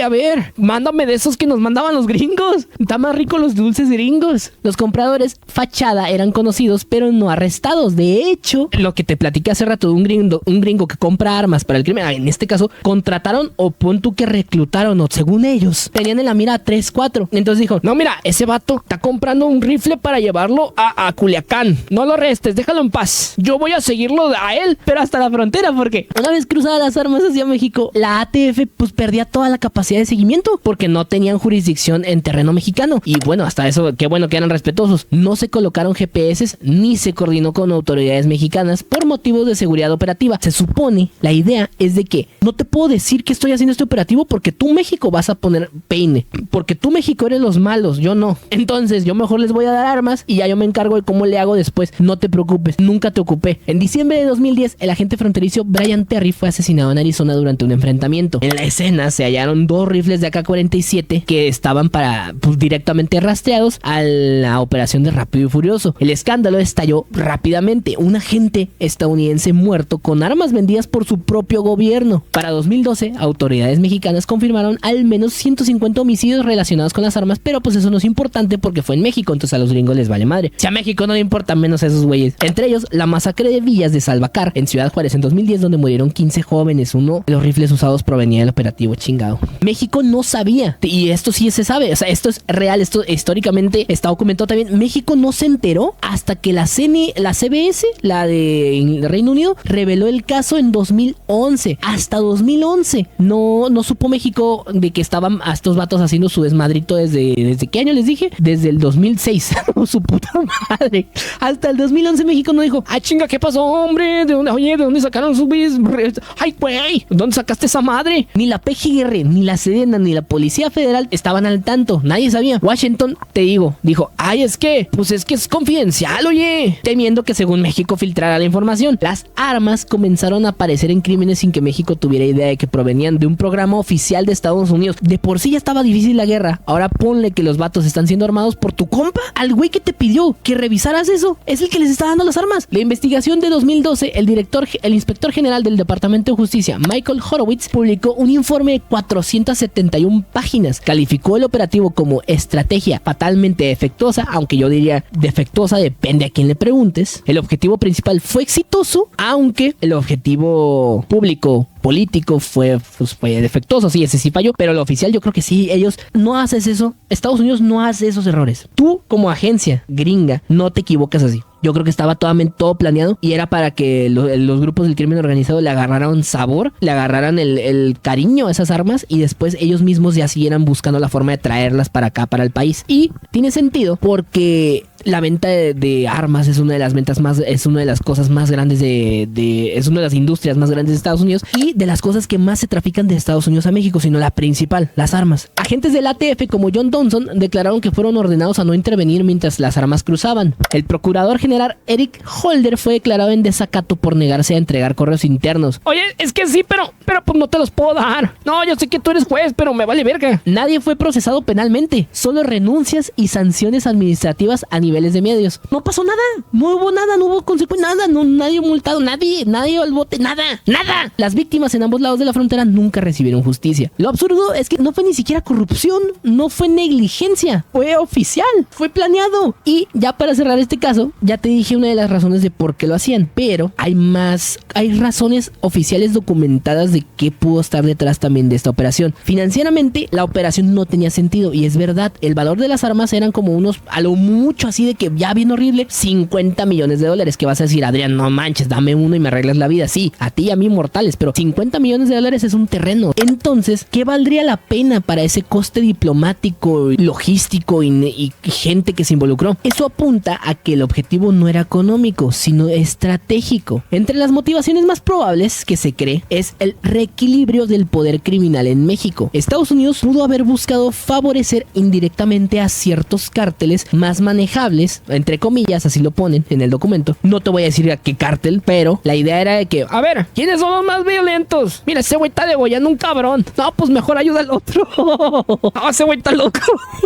Speaker 1: a ver, mándame de esos que nos mandaban los gringos. Está más rico los dulces gringos. Los compradores fachada eran conocidos, pero no arrestados. De hecho, lo que te platiqué hace rato de un gringo que compra armas para el crimen, en este caso, contrataron o pon tú que reclutaron, o según ellos, tenían en la mira a 3, 4. Entonces dijo, no, mira, ese vato está comprando un rifle para llevarlo a Culiacán. No lo arrestes, déjalo en paz. Yo voy a seguirlo a él, pero hasta la frontera, porque una vez cruzadas las armas hacia México, la ATF pues perdía toda la capacidad de seguimiento, porque no tenían jurisdicción en terreno mexicano. Y bueno, hasta eso, qué bueno que eran respetuosos. No se colocaron GPS, ni se coordinó con autoridades mexicanas por motivos de seguridad operativa operativa. Se supone, la idea es de que no te puedo decir que estoy haciendo este operativo porque tú, México, vas a poner peine. Porque tú, México, eres los malos, yo no. Entonces, yo mejor les voy a dar armas y ya yo me encargo de cómo le hago después. No te preocupes, nunca te ocupé. En diciembre de 2010, el agente fronterizo Brian Terry fue asesinado en Arizona durante un enfrentamiento. En la escena se hallaron 2 rifles de AK-47 que estaban directamente rastreados a la operación de Rápido y Furioso. El escándalo estalló rápidamente. Un agente estadounidense muerto con armas vendidas por su propio gobierno. Para 2012, autoridades mexicanas confirmaron al menos 150 homicidios relacionados con las armas, pero pues eso no es importante porque fue en México, entonces a los gringos les vale madre. Si a México no le importan menos a esos güeyes. Entre ellos, la masacre de Villas de Salvacar en Ciudad Juárez en 2010, donde murieron 15 jóvenes. Uno de los rifles usados provenía del operativo, chingado. México no sabía, y esto sí se sabe, o sea, esto es real, esto históricamente está documentado también. México no se enteró hasta que la CBS, la de Reino Unido, reveló el caso en 2011. Hasta 2011 no supo México de que estaban a estos vatos haciendo su desmadrito desde ¿qué año les dije? Desde el 2006. Su puta madre. Hasta el 2011 México no dijo, ay chinga, ¿qué pasó, hombre? ¿De dónde sacaron sus bis? Ay, güey, ¿dónde sacaste esa madre? Ni la PGR, ni la Sedena, ni la Policía Federal estaban al tanto. Nadie sabía. Washington, te digo, dijo, ay, es que es confidencial, oye. Temiendo que según México filtrara la información. Las armas comenzaron a aparecer en crímenes sin que México tuviera idea de que provenían de un programa oficial de Estados Unidos. De por sí ya estaba difícil la guerra. Ahora ponle que los vatos están siendo armados por tu compa. Al güey que te pidió que revisaras eso es el que les está dando las armas. La investigación de 2012, el inspector general del Departamento de Justicia, Michael Horowitz, publicó un informe de 471 páginas. Calificó el operativo como estrategia fatalmente defectuosa, aunque yo diría defectuosa, depende a quién le preguntes. El objetivo principal fue exitoso, aunque el objetivo político fue defectuoso, sí, ese sí falló, pero el oficial yo creo que sí, ellos no haces eso, Estados Unidos no hace esos errores. Tú como agencia gringa no te equivocas así. Yo creo que estaba todo planeado y era para que los grupos del crimen organizado le agarraran sabor, le agarraran el cariño a esas armas y después ellos mismos ya siguieran buscando la forma de traerlas para acá, para el país. Y tiene sentido porque la venta de armas es una de las ventas más, es una de las cosas más grandes es una de las industrias más grandes de Estados Unidos y de las cosas que más se trafican de Estados Unidos a México, sino la principal, las armas. Agentes del ATF como John Donson declararon que fueron ordenados a no intervenir mientras las armas cruzaban. El procurador general Eric Holder fue declarado en desacato por negarse a entregar correos internos. Oye, es que sí, pero pues no te los puedo dar. No, yo sé que tú eres juez, pero me vale verga. Nadie fue procesado penalmente, solo renuncias y sanciones administrativas a niveles de medios. No pasó nada, no hubo consecuencias, nada, nadie multado, nadie al bote, nada. Las víctimas en ambos lados de la frontera nunca recibieron justicia. Lo absurdo es que no fue ni siquiera corrupción, no fue negligencia, fue oficial, fue planeado. Y ya para cerrar este caso, ya te dije una de las razones de por qué lo hacían, pero hay razones oficiales documentadas de qué pudo estar detrás también de esta operación. Financieramente, la operación no tenía sentido y es verdad, el valor de las armas eran como unos, a lo mucho así de que ya bien horrible, $50 millones. Que vas a decir, Adrián, no manches, dame uno y me arreglas la vida. Sí, a ti y a mí mortales, pero $50 millones es un terreno. Entonces, ¿qué valdría la pena para ese coste diplomático, logístico y gente que se involucró? Eso apunta a que el objetivo no era económico, sino estratégico. Entre las motivaciones más probables que se cree es el reequilibrio del poder criminal en México. Estados Unidos pudo haber buscado favorecer indirectamente a ciertos cárteles más manejables, entre comillas, así lo ponen en el documento. No te voy a decir a qué cártel, pero la idea era de que, a ver, ¿quiénes son los más violentos? Mira, ese güey está degollando un cabrón. No, pues mejor ayuda al otro. No, ese güey está loco.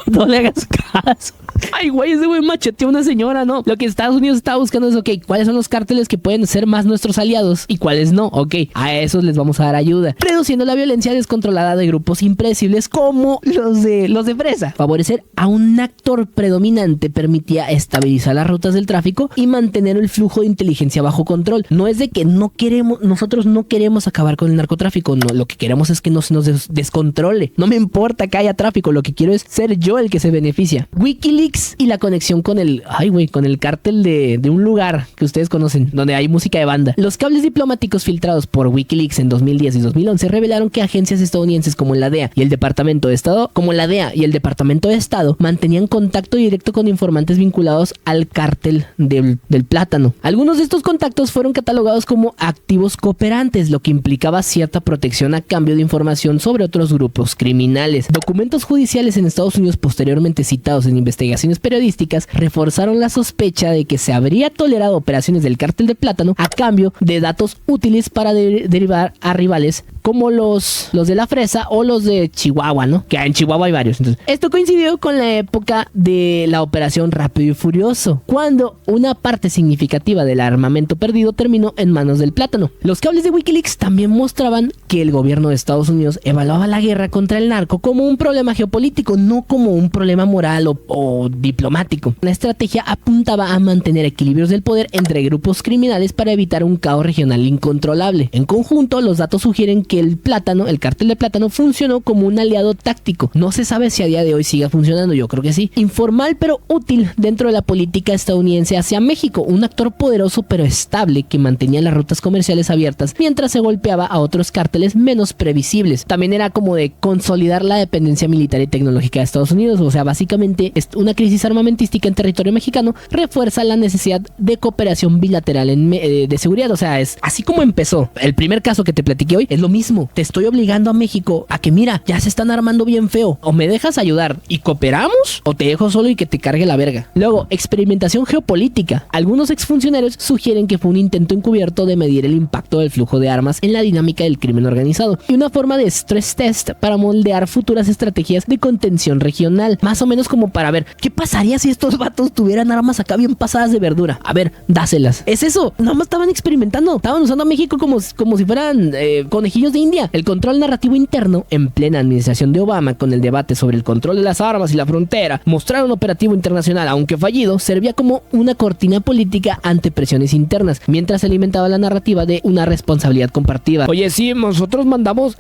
Speaker 1: No le hagas caso. Ay, güey, ese güey macheteó a una señora, ¿no? Lo que Estados Unidos está buscando es, ok, ¿cuáles son los cárteles que pueden ser más nuestros aliados y cuáles no? Ok, a esos les vamos a dar ayuda, reduciendo la violencia descontrolada de grupos impredecibles como los de Fresa. Favorecer a un actor predominante permitía estabilizar las rutas del tráfico y mantener el flujo de inteligencia bajo control. No es de que nosotros no queremos acabar con el narcotráfico, no, lo que queremos es que no se nos descontrole. No me importa que haya tráfico, lo que quiero es ser yo el que se beneficia. WikiLeaks WikiLeaks y la conexión con el cártel de un lugar que ustedes conocen, donde hay música de banda. Los cables diplomáticos filtrados por WikiLeaks en 2010 y 2011 revelaron que agencias estadounidenses como la DEA y el Departamento de Estado mantenían contacto directo con informantes vinculados al cártel del plátano. Algunos de estos contactos fueron catalogados como activos cooperantes, lo que implicaba cierta protección a cambio de información sobre otros grupos criminales. Documentos judiciales en Estados Unidos posteriormente citados en investigaciones periodísticas reforzaron la sospecha de que se habría tolerado operaciones del cártel del plátano a cambio de datos útiles para derivar a rivales como los de la fresa o los de Chihuahua, ¿no? Que en Chihuahua hay varios. Entonces, esto coincidió con la época de la Operación Rápido y Furioso, cuando una parte significativa del armamento perdido terminó en manos del plátano. Los cables de WikiLeaks también mostraban que el gobierno de Estados Unidos evaluaba la guerra contra el narco como un problema geopolítico, no como un problema moral o diplomático. La estrategia apuntaba a mantener equilibrios del poder entre grupos criminales para evitar un caos regional incontrolable. En conjunto, los datos sugieren que el cártel de plátano funcionó como un aliado táctico. No se sabe si a día de hoy siga funcionando, yo creo que sí. Informal pero útil dentro de la política estadounidense hacia México, un actor poderoso pero estable que mantenía las rutas comerciales abiertas mientras se golpeaba a otros cárteles menos previsibles. También era como de consolidar la dependencia militar y tecnológica de Estados Unidos, o sea, básicamente una crisis armamentística en territorio mexicano refuerza la necesidad de cooperación bilateral de seguridad, o sea, es así como empezó. El primer caso que te platiqué hoy es lo mismo. Te estoy obligando a México a que mira, ya se están armando bien feo. O me dejas ayudar y cooperamos, o te dejo solo y que te cargue la verga. Luego, experimentación geopolítica. Algunos exfuncionarios sugieren que fue un intento encubierto de medir el impacto del flujo de armas en la dinámica del crimen organizado y una forma de stress test para moldear futuras estrategias de contención regional. Más o menos como para ver, ¿qué pasaría si estos vatos tuvieran armas acá bien pasadas de verdura? A ver, dáselas. Es eso, nada más estaban experimentando. Estaban usando a México como si fueran conejillos de India. El control narrativo interno en plena administración de Obama, con el debate sobre el control de las armas y la frontera, mostrar un operativo internacional, aunque fallido, servía como una cortina política ante presiones internas, mientras se alimentaba la narrativa de una responsabilidad compartida. Oye, sí, nosotros mandamos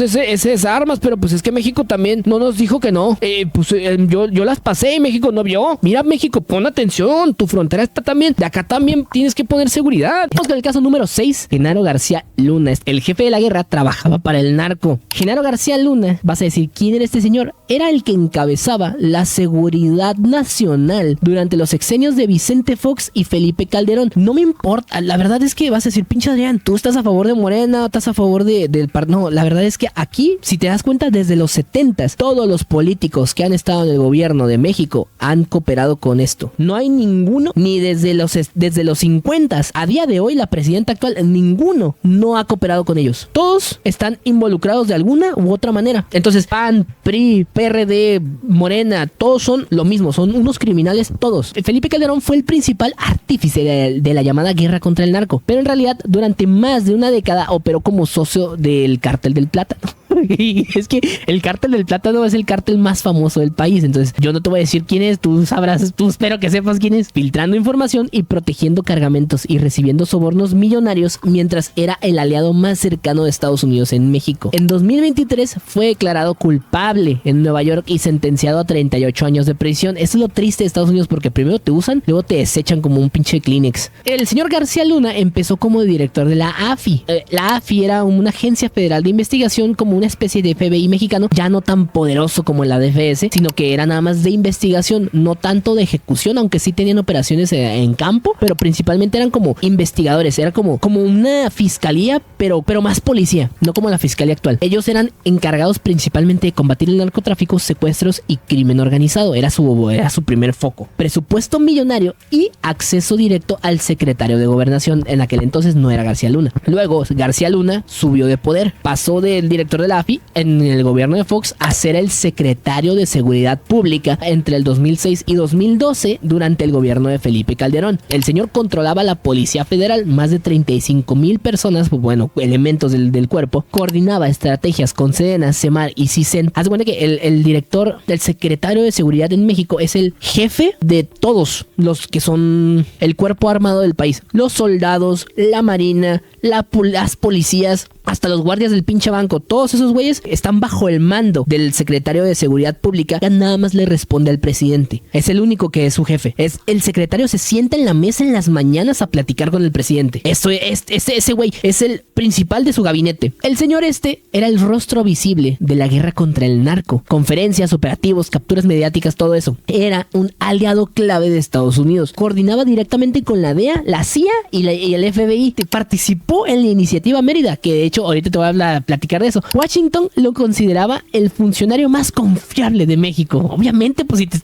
Speaker 1: esas armas, pero pues es que México también no nos dijo que no. Yo las pasé y México no vio. Mira, México, pon atención, tu frontera está también, de acá también tienes que poner seguridad. Vamos con el caso número 6. Genaro García Luna, el jefe de la guerra, trabajaba para el narco. Genaro García Luna, vas a decir, ¿quién era este señor? Era el que encabezaba la seguridad nacional durante los sexenios de Vicente Fox y Felipe Calderón. No me importa, la verdad es que vas a decir, pinche Adrián, tú estás a favor de Morena o estás a favor del partido. No, la verdad es que aquí, si te das cuenta, desde los 70s, todos los políticos que han estado en el gobierno de México han cooperado con esto. No hay ninguno, ni desde los 50s, a día de hoy la presidenta actual, ninguno no ha cooperado con ellos. Todos están involucrados de alguna u otra manera. Entonces, PAN, PRI, PRD, Morena, todos son lo mismo, son unos criminales todos. Felipe Calderón fue el principal artífice de la llamada guerra contra el narco, pero en realidad durante más de una década operó como socio del cártel del plátano. Y es que el cártel del plátano es el cártel más famoso del país, entonces yo no te voy a decir quién es, tú sabrás, tú espero que sepas quién es. Filtrando información y protegiendo cargamentos y recibiendo sobornos millonarios mientras era el aliado más cercano de Estados Unidos en México. En 2023 fue declarado culpable en Nueva York y sentenciado a 38 años de prisión. Eso es lo triste de Estados Unidos, porque primero te usan, luego te desechan como un pinche Kleenex. El señor García Luna empezó como director de la AFI. La AFI era una agencia federal de investigación, como una especie de FBI mexicano, ya no tan poderoso como la DFS, sino que era nada más de investigación, no tanto de ejecución, aunque sí tenían operaciones en campo, pero principalmente eran como investigadores, era como una fiscalía, pero más policía, no como la fiscalía actual. Ellos eran encargados principalmente de combatir el narcotráfico, secuestros y crimen organizado, era su primer foco. Presupuesto millonario y acceso directo al secretario de Gobernación, en aquel entonces no era García Luna. Luego García Luna subió de poder, pasó del director de la AFI en el gobierno de Fox a ser el secretario de Seguridad Pública entre el 2006 y 2012 durante el gobierno de Felipe Calderón. El señor controlaba la Policía Federal, más de 35,000 personas, elementos del cuerpo, coordinaba estrategias con Sedena, Semar y CISEN. Haz de cuenta que el director del secretario de Seguridad en México es el jefe de todos los que son el cuerpo armado del país. Los soldados, la marina, las policías, hasta los guardias del pinche banco, todos esos güeyes están bajo el mando del secretario de Seguridad Pública, que nada más le responde al presidente. Es el único que es su jefe. El secretario se sienta en la mesa en las mañanas a platicar con el presidente. Ese güey es el principal de su gabinete. El señor era el rostro visible de la guerra contra el narco. Conferencias, operativos, capturas mediáticas, todo eso. Era un aliado clave de Estados Unidos. Coordinaba directamente con la DEA, la CIA y el FBI. Participó en la iniciativa Mérida, que de hecho ahorita te voy a platicar de eso. Washington lo consideraba el funcionario más confiable de México. Obviamente, pues si te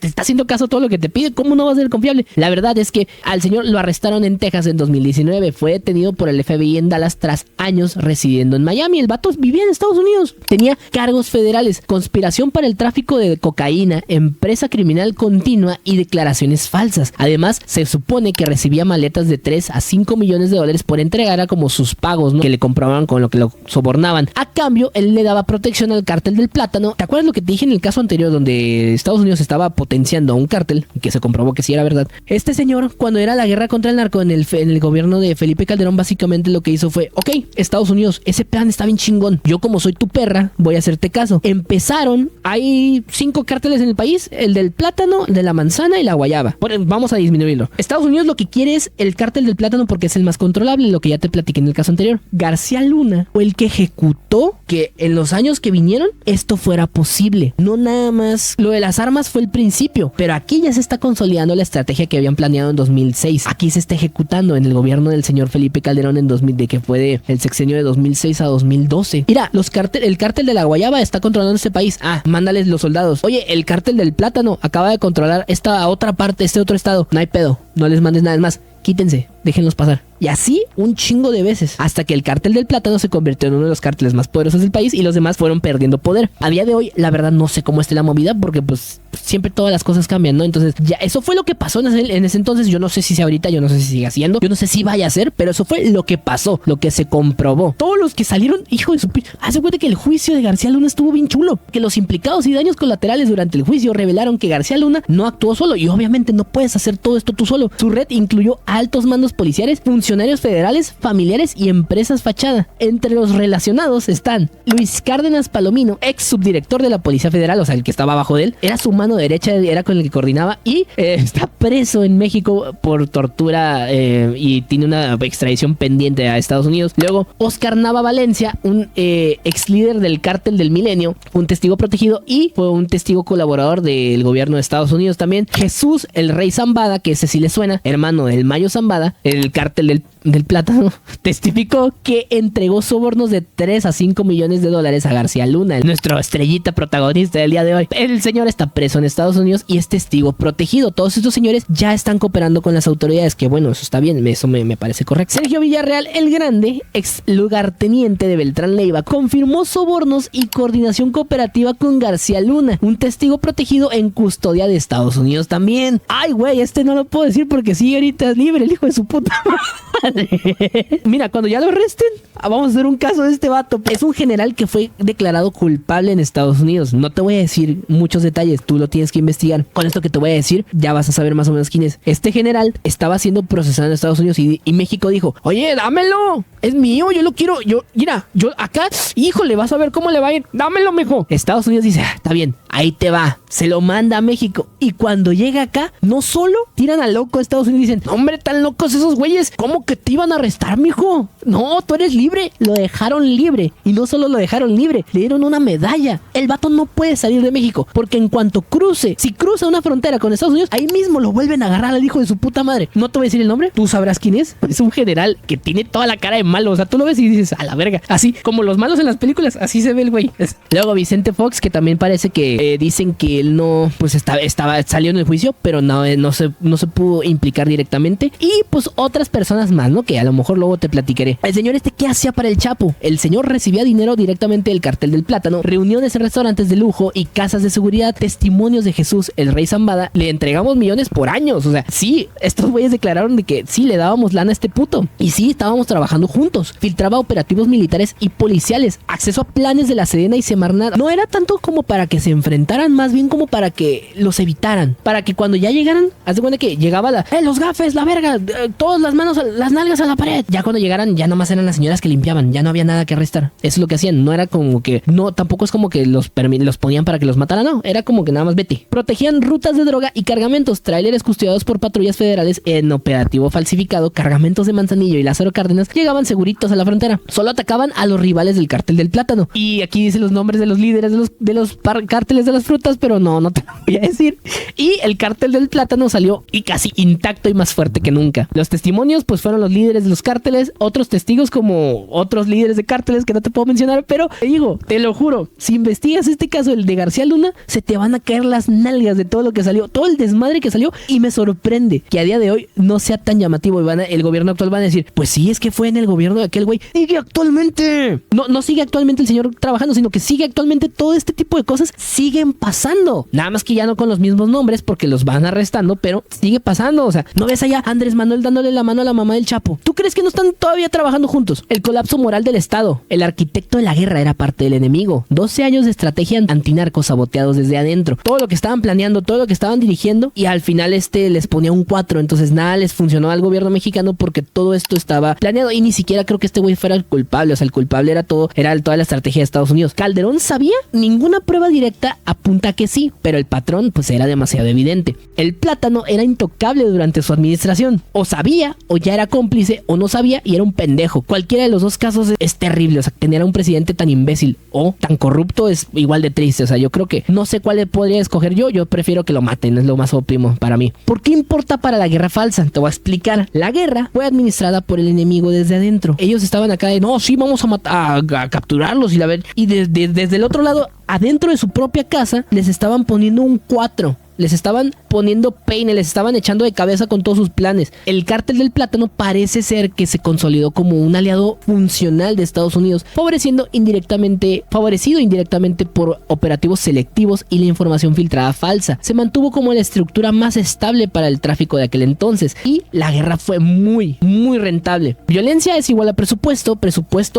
Speaker 1: está haciendo caso a todo lo que te pide, ¿cómo no va a ser confiable? La verdad es que al señor lo arrestaron en Texas en 2019. Fue detenido por el FBI en Dallas tras años residiendo en Miami. El vato vivía en Estados Unidos. Tenía cargos federales, conspiración para el tráfico de cocaína, empresa criminal continua y declaraciones falsas. Además, se supone que recibía maletas de 3 a 5 millones de dólares por entregar a como sus pagos, ¿no? Que le compraban con lo que lo sobornaban. A cambio, él le daba protección al cártel del plátano. ¿Te acuerdas lo que te dije en el caso anterior donde Estados Unidos estaba potenciando a un cártel? Que se comprobó que sí era verdad. Este señor, cuando era la guerra contra el narco en el gobierno de Felipe Calderón, básicamente lo que hizo fue, ok, Estados Unidos, ese plan está bien chingón. Yo como soy tu perra, voy a hacerte caso. Empezaron, hay 5 cárteles en el país, el del plátano, de la manzana y la guayaba. Bueno, vamos a disminuirlo. Estados Unidos lo que quiere es el cártel del plátano porque es el más controlable, lo que ya te platiqué en el caso anterior. García Luna fue el que ejecutó que en los años que vinieron esto fuera posible. No nada más lo de las armas fue el principio, pero aquí ya se está consolidando la estrategia que habían planeado en 2006. Aquí se está ejecutando en el gobierno del señor Felipe Calderón en 2000, de que fue el sexenio de 2006 a 2012. Mira, el cártel de la guayaba está controlando este país. Mándales los soldados. Oye, el cártel del plátano acaba de controlar esta otra parte, este otro estado. No hay pedo, no les mandes nada más. Quítense, déjenlos pasar. Y así un chingo de veces, hasta que el cártel del plátano se convirtió en uno de los cárteles más poderosos del país y los demás fueron perdiendo poder. A día de hoy, la verdad no sé cómo esté la movida porque pues siempre todas las cosas cambian, ¿no? Entonces ya eso fue lo que pasó en ese entonces. Yo no sé si sea ahorita, yo no sé si sigue siendo, yo no sé si vaya a ser, pero eso fue lo que pasó, lo que se comprobó. Todos los que salieron, hijo de su... Hace cuenta que el juicio de García Luna estuvo bien chulo, que los implicados y daños colaterales durante el juicio revelaron que García Luna no actuó solo y obviamente no puedes hacer todo esto tú solo. Su red incluyó altos mandos policiales, funcionarios federales, familiares y empresas fachada. Entre los relacionados están Luis Cárdenas Palomino, ex subdirector de la Policía Federal, o sea, el que estaba abajo de él, era su mano derecha, era con el que coordinaba y está preso en México por tortura y tiene una extradición pendiente a Estados Unidos. Luego, Oscar Nava Valencia, un ex líder del cártel del Milenio, fue un testigo protegido y fue un testigo colaborador del gobierno de Estados Unidos también. Jesús, el Rey Zambada, que ese sí le suena, hermano del Mayo Zambada, el cártel del plátano, testificó que entregó sobornos de 3 a 5 millones de dólares a García Luna, nuestro estrellita protagonista del día de hoy. El señor está preso en Estados Unidos y es testigo protegido. Todos estos señores ya están cooperando con las autoridades, que bueno, eso está bien, eso me parece correcto. Sergio Villarreal el Grande, ex lugarteniente de Beltrán Leiva, confirmó sobornos y coordinación cooperativa con García Luna, un testigo protegido en custodia de Estados Unidos también. Ay, güey, no lo puedo decir porque sí, ahorita es libre el hijo de su puta madre. Mira, cuando ya lo arresten, vamos a hacer un caso de este vato. Es un general que fue declarado culpable en Estados Unidos. No te voy a decir muchos detalles, tú lo tienes que investigar. Con esto que te voy a decir, ya vas a saber más o menos quién es. Este general estaba siendo procesado en Estados Unidos y México dijo, oye, dámelo, es mío, yo lo quiero, yo acá, híjole, vas a ver cómo le va a ir, dámelo, mijo. Estados Unidos dice, está bien, ahí te va, se lo manda a México. Y cuando llega acá, no solo tiran a loco a Estados Unidos y dicen, hombre, tan locos esos güeyes, ¿cómo que te iban a arrestar, mijo? No, tú eres libre. Lo dejaron libre. Y no solo lo dejaron libre, le dieron una medalla. El vato no puede salir de México, porque en cuanto si cruza una frontera con Estados Unidos, ahí mismo lo vuelven a agarrar al hijo de su puta madre. No te voy a decir el nombre, tú sabrás quién es. Es un general que tiene toda la cara de malo. O sea, tú lo ves y dices, a la verga. Así como los malos en las películas, así se ve el güey. Luego Vicente Fox, que también parece que dicen que él no, pues salió en el juicio, pero no se pudo implicar directamente. Y pues otras personas más, ¿no? Que a lo mejor luego te platicaré. El señor ¿qué hacía para el Chapo? El señor recibía dinero directamente del cartel del plátano, reuniones en restaurantes de lujo y casas de seguridad, testimonios de Jesús, el Rey Zambada. Le entregamos millones por años. O sea, sí, estos güeyes declararon de que sí le dábamos lana a este puto. Y sí, estábamos trabajando juntos. Filtraba operativos militares y policiales, acceso a planes de la Sedena y Semarnat. No era tanto como para que se enfrentara enfrentaran, más bien como para que los evitaran, para que cuando ya llegaran, haz de cuenta que llegaba los gafes, la verga, todas las manos, las nalgas a la pared. Ya cuando llegaran, ya nomás eran las señoras que limpiaban, ya no había nada que arrestar. Eso es lo que hacían, no era como que, no, tampoco es como que los ponían para que los mataran, no, era como que nada más vete. Protegían rutas de droga y cargamentos, tráileres custodiados por patrullas federales en operativo falsificado, cargamentos de Manzanillo y Lázaro Cárdenas llegaban seguritos a la frontera. Solo atacaban a los rivales del cártel del plátano. Y aquí dice los nombres de los líderes de los cárteles de las frutas, pero no te lo voy a decir. Y el cártel del plátano salió y casi intacto y más fuerte que nunca. Los testimonios pues fueron los líderes de los cárteles, otros testigos como otros líderes de cárteles que no te puedo mencionar, pero te digo, te lo juro, si investigas este caso, el de García Luna, se te van a caer las nalgas de todo lo que salió, todo el desmadre que salió, y me sorprende que a día de hoy no sea tan llamativo. Y el gobierno actual va a decir, pues sí, es que fue en el gobierno de aquel güey. Sigue actualmente. No sigue actualmente el señor trabajando, sino que sigue actualmente todo este tipo de cosas siguen pasando. Nada más que ya no con los mismos nombres porque los van arrestando, pero sigue pasando. O sea, ¿no ves allá a Andrés Manuel dándole la mano a la mamá del Chapo? ¿Tú crees que no están todavía trabajando juntos? El colapso moral del Estado. El arquitecto de la guerra era parte del enemigo. 12 años de estrategia antinarcos saboteados desde adentro. Todo lo que estaban planeando, todo lo que estaban dirigiendo, y al final les ponía un 4. Entonces nada les funcionó al gobierno mexicano porque todo esto estaba planeado y ni siquiera creo que este güey fuera el culpable. O sea, el culpable era toda la estrategia de Estados Unidos. Calderón sabía, ninguna prueba directa apunta a que sí, pero el patrón pues era demasiado evidente. El plátano era intocable durante su administración. O sabía, o ya era cómplice, o no sabía y era un pendejo. Cualquiera de los dos casos es terrible. O sea, tener a un presidente tan imbécil o tan corrupto es igual de triste. O sea, yo creo que no sé cuál podría escoger yo. Yo prefiero que lo maten, es lo más óptimo para mí. ¿Por qué importa para la guerra falsa? Te voy a explicar. La guerra fue administrada por el enemigo desde adentro. Ellos estaban acá de, no, sí, vamos a matar, a capturarlos y desde el otro lado, adentro de su propia casa, les estaban poniendo un 4. Les estaban poniendo peine, les estaban echando de cabeza con todos sus planes. El cártel del plátano parece ser que se consolidó como un aliado funcional de Estados Unidos, favorecido indirectamente por operativos selectivos y la información filtrada falsa. Se mantuvo como la estructura más estable para el tráfico de aquel entonces y la guerra fue muy, muy rentable. Violencia es igual a presupuesto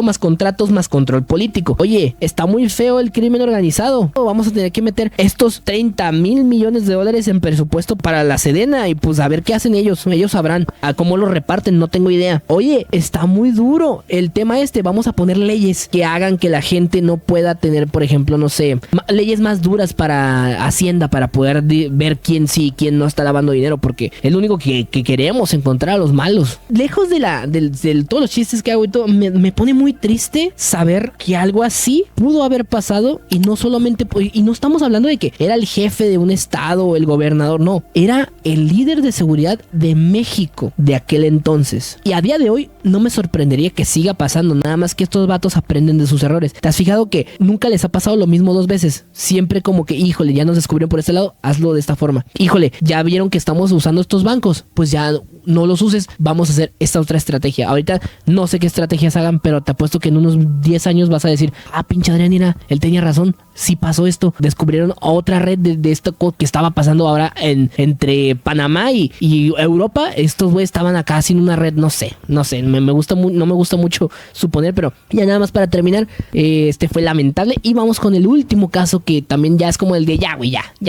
Speaker 1: más contratos más control político. Oye, está muy feo el crimen organizado. Vamos a tener que meter estos 30,000 millones de dólares en presupuesto para la Sedena y pues a ver qué hacen ellos sabrán a cómo lo reparten, no tengo idea. Oye, está muy duro el tema vamos a poner leyes que hagan que la gente no pueda tener, por ejemplo, no sé, leyes más duras para Hacienda, para poder ver quién sí y quién no está lavando dinero, porque es lo único que queremos, encontrar a los malos. Lejos de todos los chistes que hago y todo, me pone muy triste saber que algo así pudo haber pasado y no solamente, y no estamos hablando de que era el jefe de un estado o el gobernador, no, era el líder de seguridad de México de aquel entonces. Y a día de hoy no me sorprendería que siga pasando, nada más que estos vatos aprenden de sus errores. ¿Te has fijado que nunca les ha pasado lo mismo 2 veces? Siempre como que, híjole, ya nos descubrieron por este lado, hazlo de esta forma. Híjole, ya vieron que estamos usando estos bancos, pues ya no los uses, vamos a hacer esta otra estrategia. Ahorita no sé qué estrategias hagan, pero te apuesto que en unos 10 años vas a decir, pinche Adrián, mira, él tenía razón, sí pasó esto. Descubrieron otra red de esto que estaba pasando ahora entre Panamá y Europa. Estos güeyes estaban acá sin una red, no sé, no me gusta no me gusta mucho suponer, pero ya nada más para terminar, fue lamentable. Y vamos con el último caso, que también ya es como el de ya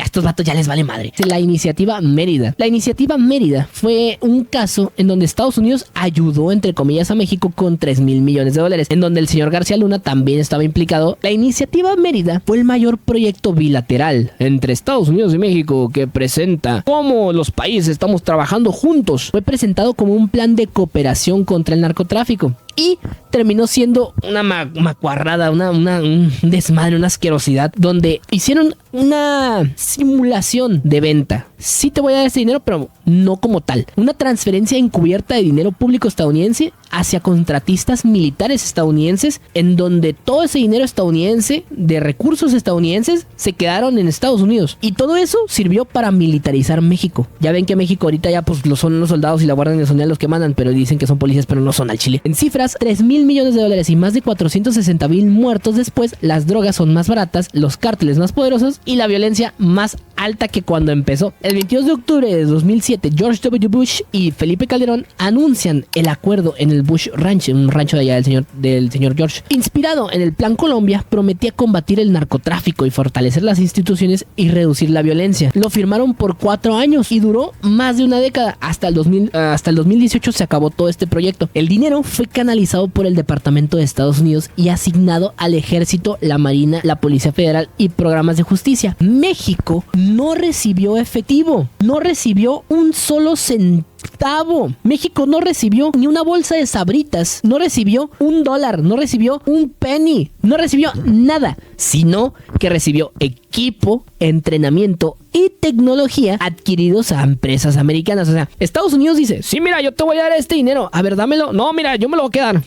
Speaker 1: estos vatos ya les vale madre. La iniciativa Mérida. La iniciativa Mérida fue un caso en donde Estados Unidos ayudó, entre comillas, a México con 3,000 millones de dólares, en donde el señor García Luna también estaba implicado. La iniciativa Mérida fue el mayor proyecto bilateral entre Estados Unidos y México que presenta cómo los países estamos trabajando juntos. Fue presentado como un plan de cooperación contra el narcotráfico y terminó siendo una macuarrada, un desmadre, una asquerosidad, donde hicieron una simulación de venta. Sí te voy a dar ese dinero, pero no como tal. Una transferencia encubierta de dinero público estadounidense hacia contratistas militares estadounidenses, en donde todo ese dinero estadounidense, de recursos estadounidenses, se quedaron en Estados Unidos. Y todo eso sirvió para militarizar México. Ya ven que México ahorita ya pues son los soldados y la Guardia Nacional los que mandan, pero dicen que son policías, pero no son al chile. En cifras, 3,000 millones de dólares y más de 460,000 muertos después, las drogas son más baratas, los cárteles más poderosos y la violencia más alta que cuando empezó. El 22 de octubre de 2007, George W. Bush y Felipe Calderón anuncian el acuerdo en el Bush Ranch, en un rancho de allá del señor George. Inspirado en el Plan Colombia, prometía combatir el narcotráfico y fortalecer las instituciones y reducir la violencia. Lo firmaron por 4 años y duró más de una década. Hasta el 2018 se acabó todo este proyecto. El dinero fue canalizado por el Departamento de Estados Unidos y asignado al Ejército, la Marina, la Policía Federal y programas de justicia. México no recibió efectivo, no recibió un solo centavo. México no recibió ni una bolsa de Sabritas, no recibió $1, no recibió un penny, no recibió nada, sino que recibió equipo, entrenamiento y tecnología adquiridos a empresas americanas. O sea, Estados Unidos dice, sí, mira, yo te voy a dar este dinero, a ver, dámelo. No, mira, yo me lo voy a quedar.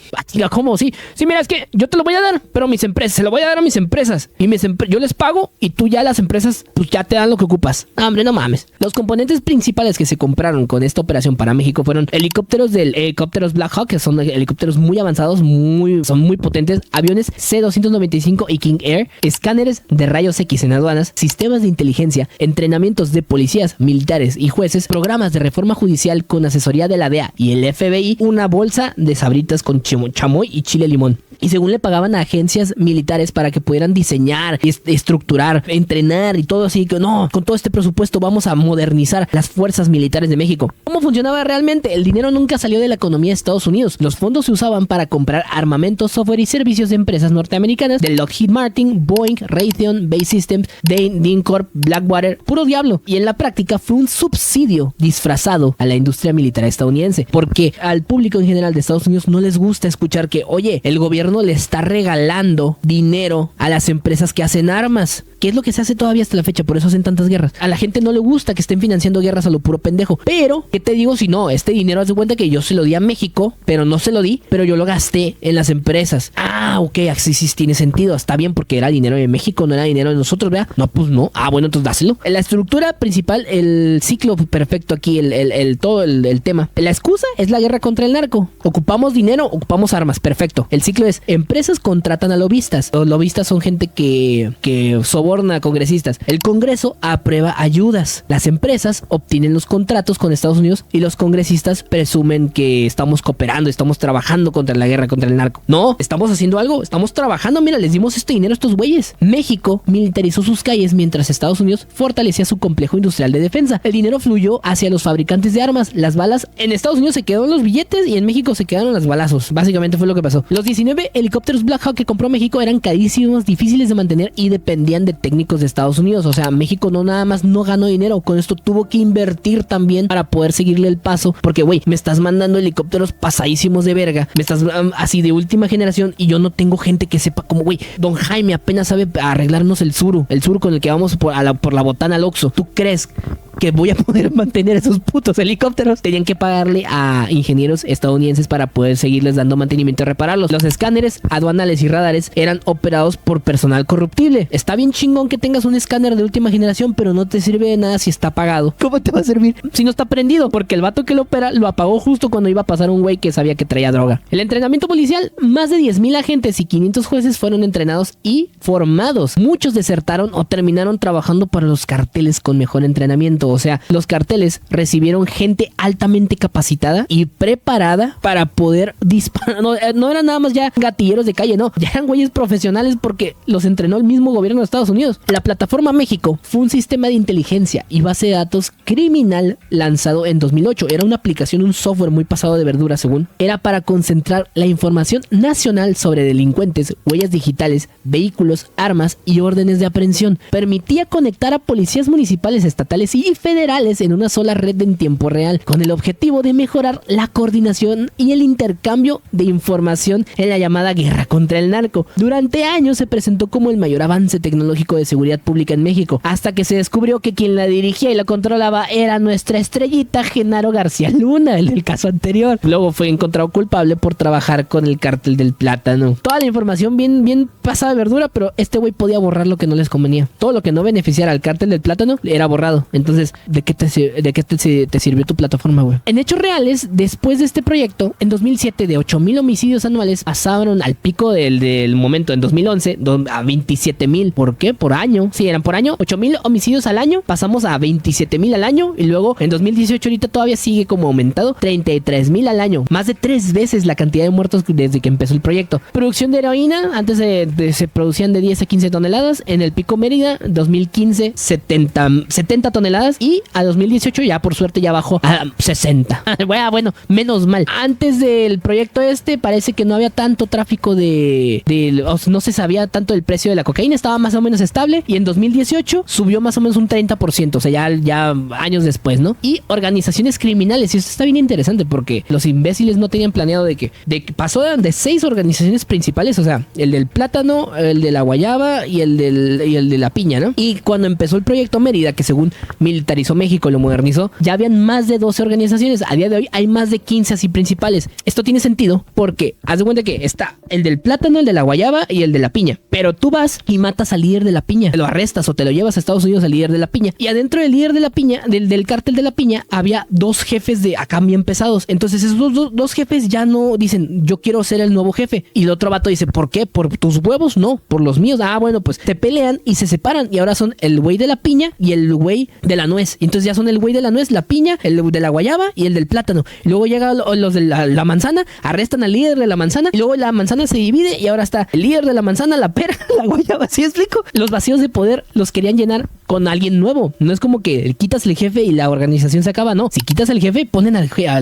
Speaker 1: ¿Cómo? Sí, mira, es que yo te lo voy a dar, pero mis empresas, se lo voy a dar a mis empresas y yo les pago y tú ya las empresas, pues ya te dan lo que ocupas. Hombre, no mames. Los componentes principales que se compraron con esta operación para México fueron helicópteros Black Hawk, que son helicópteros muy avanzados, son muy potentes, aviones C-295 y King Air, escáneres de rayos X en aduanas, sistemas de inteligencia, entrenamientos de policías, militares y jueces, programas de reforma judicial con asesoría de la DEA y el FBI, una bolsa de Sabritas con chamoy y chile limón. Y según le pagaban a agencias militares para que pudieran diseñar, estructurar, entrenar y todo así, que no, con todo este presupuesto vamos a modernizar las fuerzas militares de México. ¿Cómo funcionaba realmente? El dinero nunca salió de la economía de Estados Unidos. Los fondos se usaban para comprar armamento, software y servicios de empresas norteamericanas de Lockheed Martin, Boeing, Raytheon, Bay Systems, Dean Corp, Blackwater, puro diablo. Y en la práctica fue un subsidio disfrazado a la industria militar estadounidense, porque al público en general de Estados Unidos no les gusta escuchar que, oye, el gobierno le está regalando dinero a las empresas que hacen armas, que es lo que se hace todavía hasta la fecha, por eso hacen tantas guerras. A la gente no le gusta que estén financiando guerras a lo puro pendejo. Pero, ¿qué te digo si no? Este dinero, haz de cuenta que yo se lo di a México, pero no se lo di, pero yo lo gasté en las empresas. Ah, ok, así sí tiene sentido, está bien porque era dinero de México, no era dinero de nosotros, ¿verdad? No, pues no. Ah, bueno, entonces dáselo. La estructura principal, el ciclo perfecto aquí, todo el tema. La excusa es la guerra contra el narco. Ocupamos dinero, ocupamos armas, perfecto. El ciclo es, empresas contratan a lobistas. Los lobistas son gente que soborna a congresistas. El Congreso aprueba ayudas. Las empresas obtienen los contratos con Estados Unidos y los congresistas presumen que estamos cooperando, estamos trabajando contra la guerra contra el narco. No, estamos haciendo algo, estamos trabajando. Mira, les dimos este dinero a estos güeyes. México militarizó sus calles mientras Estados Unidos fortalecía su complejo industrial de defensa. El dinero fluyó hacia los fabricantes de armas. Las balas en Estados Unidos se quedaron los billetes y en México se quedaron los balazos. Básicamente fue lo que pasó. Los 19 helicópteros Black Hawk que compró México eran carísimos, difíciles de mantener y dependían de técnicos de Estados Unidos. O sea, México no nada más no ganó dinero, con esto tuvo que invertir también para poder seguirle el paso, porque güey, me estás mandando helicópteros pasadísimos de verga, me estás así de última generación y yo no tengo gente que sepa como, güey, don Jaime apenas sabe arreglarnos el suru con el que vamos por la botana al Oxxo. ¿Tú crees que voy a poder mantener esos putos helicópteros? Tenían que pagarle a ingenieros estadounidenses para poder seguirles dando mantenimiento y repararlos. Los escáneres aduanales y radares eran operados por personal corruptible. Está bien chingón que tengas un escáner de última generación, pero no te sirve de nada si está apagado. ¿Cómo te va a servir si no está prendido? Porque el vato que lo opera lo apagó justo cuando iba a pasar un güey que sabía que traía droga. El entrenamiento policial, más de 10,000 agentes y 500 jueces fueron entrenados y formados. Muchos desertaron o terminaron trabajando para los carteles con mejor entrenamiento. O sea, los carteles recibieron gente altamente capacitada y preparada para poder disparar. No eran nada más ya gatilleros de calle, no. Ya eran güeyes profesionales porque los entrenó el mismo gobierno de Estados Unidos. La plataforma México fue un sistema de inteligencia y base de datos criminal lanzado en 2008. Era una aplicación, un software muy pasado de verdura, según. Era para concentrar la información nacional sobre delincuentes, huellas digitales, vehículos, armas y órdenes de aprehensión. Permitía conectar a policías municipales, estatales y federales en una sola red en tiempo real, con el objetivo de mejorar la coordinación y el intercambio de información en la llamada guerra contra el narco. Durante años se presentó como el mayor avance tecnológico de seguridad pública en México, hasta que se descubrió que quien la dirigía y la controlaba era nuestra estrellita Genaro García Luna, el del caso anterior. Luego fue encontrado culpable por trabajar con el cártel del plátano. Toda la información bien pasada de verdura, pero este güey podía borrar lo que no les convenía. Todo lo que no beneficiara al cártel del plátano era borrado. Entonces Entonces, ¿de qué te sirvió tu plataforma, güey? En hechos reales, después de este proyecto, en 2007 de 8,000 homicidios anuales pasaron al pico del momento en 2011 a 27,000. ¿Por qué? Por año. Sí, eran por año. 8,000 homicidios al año. Pasamos a 27,000 al año. Y luego en 2018 ahorita todavía sigue como aumentado. 33,000 al año. Más de 3 veces la cantidad de muertos desde que empezó el proyecto. Producción de heroína. Antes se producían de 10 a 15 toneladas. En el pico Mérida, 2015, 70 toneladas. Y a 2018 ya por suerte ya bajó a 60. Bueno, menos mal. Antes del proyecto parece que no había tanto tráfico no se sabía tanto del precio de la cocaína. Estaba más o menos estable. Y en 2018 subió más o menos un 30%. O sea, ya años después, ¿no? Y organizaciones criminales. Y esto está bien interesante porque los imbéciles no tenían planeado de que pasó de 6 organizaciones principales. O sea, el del plátano, el de la guayaba y el de la piña, ¿no? Y cuando empezó el proyecto Mérida, que según militarizó México, lo modernizó, ya habían más de 12 organizaciones. A día de hoy hay más de 15 así principales. Esto tiene sentido porque haz de cuenta que está el del plátano, el de la guayaba y el de la piña. Pero tú vas y matas al líder de la piña. Te lo arrestas o te lo llevas a Estados Unidos al líder de la piña. Y adentro del líder de la piña, del cártel de la piña, había 2 jefes de acá bien pesados. Entonces esos dos jefes ya no dicen, yo quiero ser el nuevo jefe. Y el otro vato dice, ¿por qué? ¿Por tus huevos? No, por los míos. Ah, bueno, pues te pelean y se separan. Y ahora son el güey de la piña y el güey de la nuez. Entonces ya son el güey de la nuez, la piña, el de la guayaba y el del plátano. Y luego llegan los de la manzana, arrestan al líder de la manzana. Y luego la manzana se divide y ahora está el líder de la manzana, la pera, la guayaba. ¿Sí explico? Los vacíos de poder los querían llenar con alguien nuevo. No es como que quitas el jefe y la organización se acaba. No, si quitas al jefe, ponen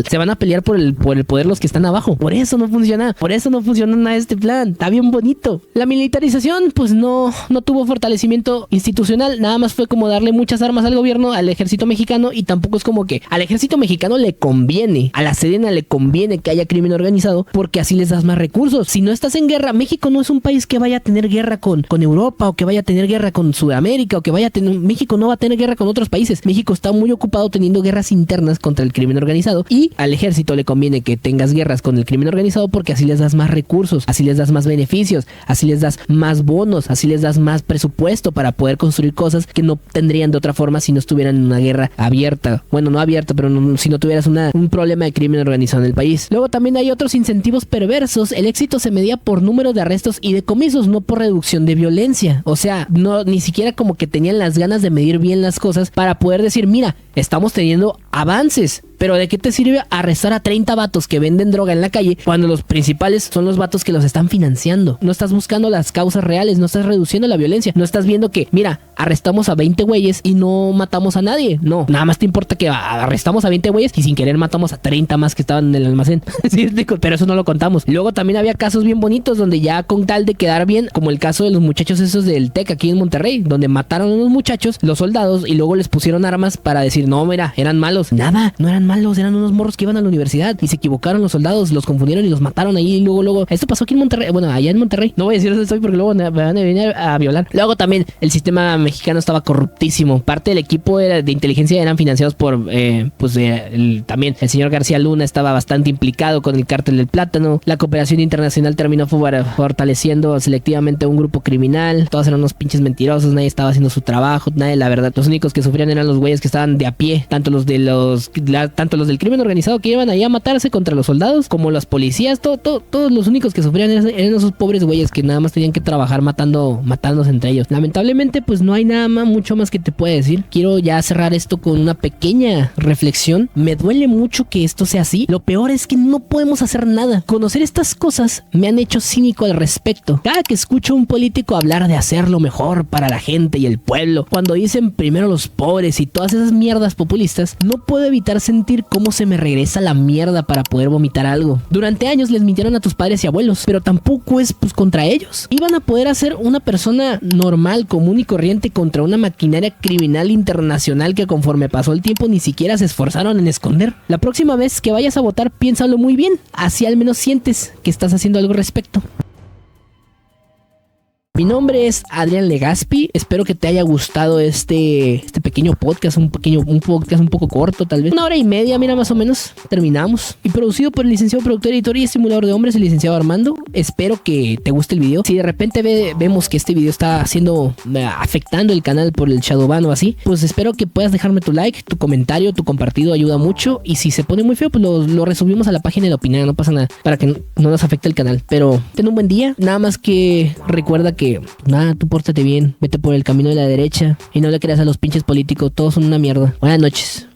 Speaker 1: se van a pelear por el poder los que están abajo. Por eso no funciona. Por eso no funciona nada este plan. Está bien bonito. La militarización, pues no tuvo fortalecimiento institucional. Nada más fue como darle muchas armas al gobierno, al ejército mexicano. Y tampoco es como que al ejército mexicano le conviene, a la Sedena le conviene que haya crimen organizado, porque así les das más recursos. Si no estás en guerra, México no es un país que vaya a tener guerra con Europa, o que vaya a tener guerra con Sudamérica, o que México no va a tener guerra con otros países. México está muy ocupado teniendo guerras internas contra el crimen organizado, y al ejército le conviene que tengas guerras con el crimen organizado porque así les das más recursos, así les das más beneficios, así les das más bonos, así les das más presupuesto para poder construir cosas que no tendrían de otra forma si no estuvieran en una guerra abierta. Bueno, no abierta, pero si no tuvieras un problema de crimen organizado en el país. Luego también hay otros incentivos perversos. El éxito se medía por número de arrestos y decomisos, no por reducción de violencia. O sea, ni siquiera como que tenían las ganas de medir bien las cosas para poder decir, mira, estamos teniendo avances. Pero ¿de qué te sirve arrestar a 30 vatos que venden droga en la calle cuando los principales son los vatos que los están financiando? No estás buscando las causas reales, no estás reduciendo la violencia, no estás viendo que, mira, arrestamos a 20 güeyes y no matamos a nadie. No, nada más te importa que arrestamos a 20 güeyes y sin querer matamos a 30 más que estaban en el almacén. Sí, pero eso no lo contamos. Luego también había casos bien bonitos donde ya con tal de quedar bien, como el caso de los muchachos esos del TEC aquí en Monterrey, donde mataron a unos muchachos, los soldados, y luego les pusieron armas para decir, no, mira, eran malos. Nada, no eran malos, eran unos morros que iban a la universidad y se equivocaron los soldados, los confundieron y los mataron ahí. Y luego, esto pasó aquí en Monterrey, bueno, allá en Monterrey. No voy a decir dónde estoy porque luego me van a venir a violar. Luego también el sistema mexicano estaba corruptísimo. Parte del equipo de inteligencia eran financiados por, también el señor García Luna estaba bastante implicado con el cártel del plátano. La cooperación internacional terminó fortaleciendo selectivamente a un grupo criminal. Todos eran unos pinches mentirosos, nadie estaba haciendo su trabajo, nadie, la verdad. Los únicos que sufrían eran los güeyes que estaban de a pie, tanto los del crimen organizado que iban ahí a matarse contra los soldados, como los policías, todos los únicos que sufrían eran esos pobres güeyes que nada más tenían que trabajar matándose entre ellos. Lamentablemente, pues no hay nada mucho más que te pueda decir. Quiero ya cerrar esto con una pequeña reflexión. Me duele mucho que esto sea así. Lo peor es que no podemos hacer nada. Conocer estas cosas me han hecho cínico al respecto. Cada que escucho a un político hablar de hacer lo mejor para la gente y el pueblo, cuando dicen primero los pobres y todas esas mierdas populistas, no puedo evitar sentir cómo se me regresa la mierda para poder vomitar algo. Durante años les mintieron a tus padres y abuelos, pero tampoco es pues contra ellos. Iban a poder hacer una persona normal, común y corriente contra una maquinaria criminal internacional que conforme pasó el tiempo ni siquiera se esforzaron en esconder. La próxima vez que vayas a votar, piénsalo muy bien, así al menos sientes que estás haciendo algo al respecto. Mi nombre es Adrián Legaspi. Espero que te haya gustado este pequeño podcast, un podcast un poco corto, tal vez 1 hora y media, mira, más o menos terminamos. Y producido por el licenciado productor, editor y estimulador de hombres, el licenciado Armando. Espero que te guste el video. Si de repente vemos que este video está afectando el canal por el shadowban o así, pues espero que puedas dejarme tu like, tu comentario, tu compartido, ayuda mucho. Y si se pone muy feo, pues lo resubimos a la página de Opinada, no pasa nada, para que no nos afecte el canal. Pero ten un buen día. Nada más que recuerda que nada, tú pórtate bien, vete por el camino de la derecha y no le creas a los pinches políticos, todos son una mierda. Buenas noches.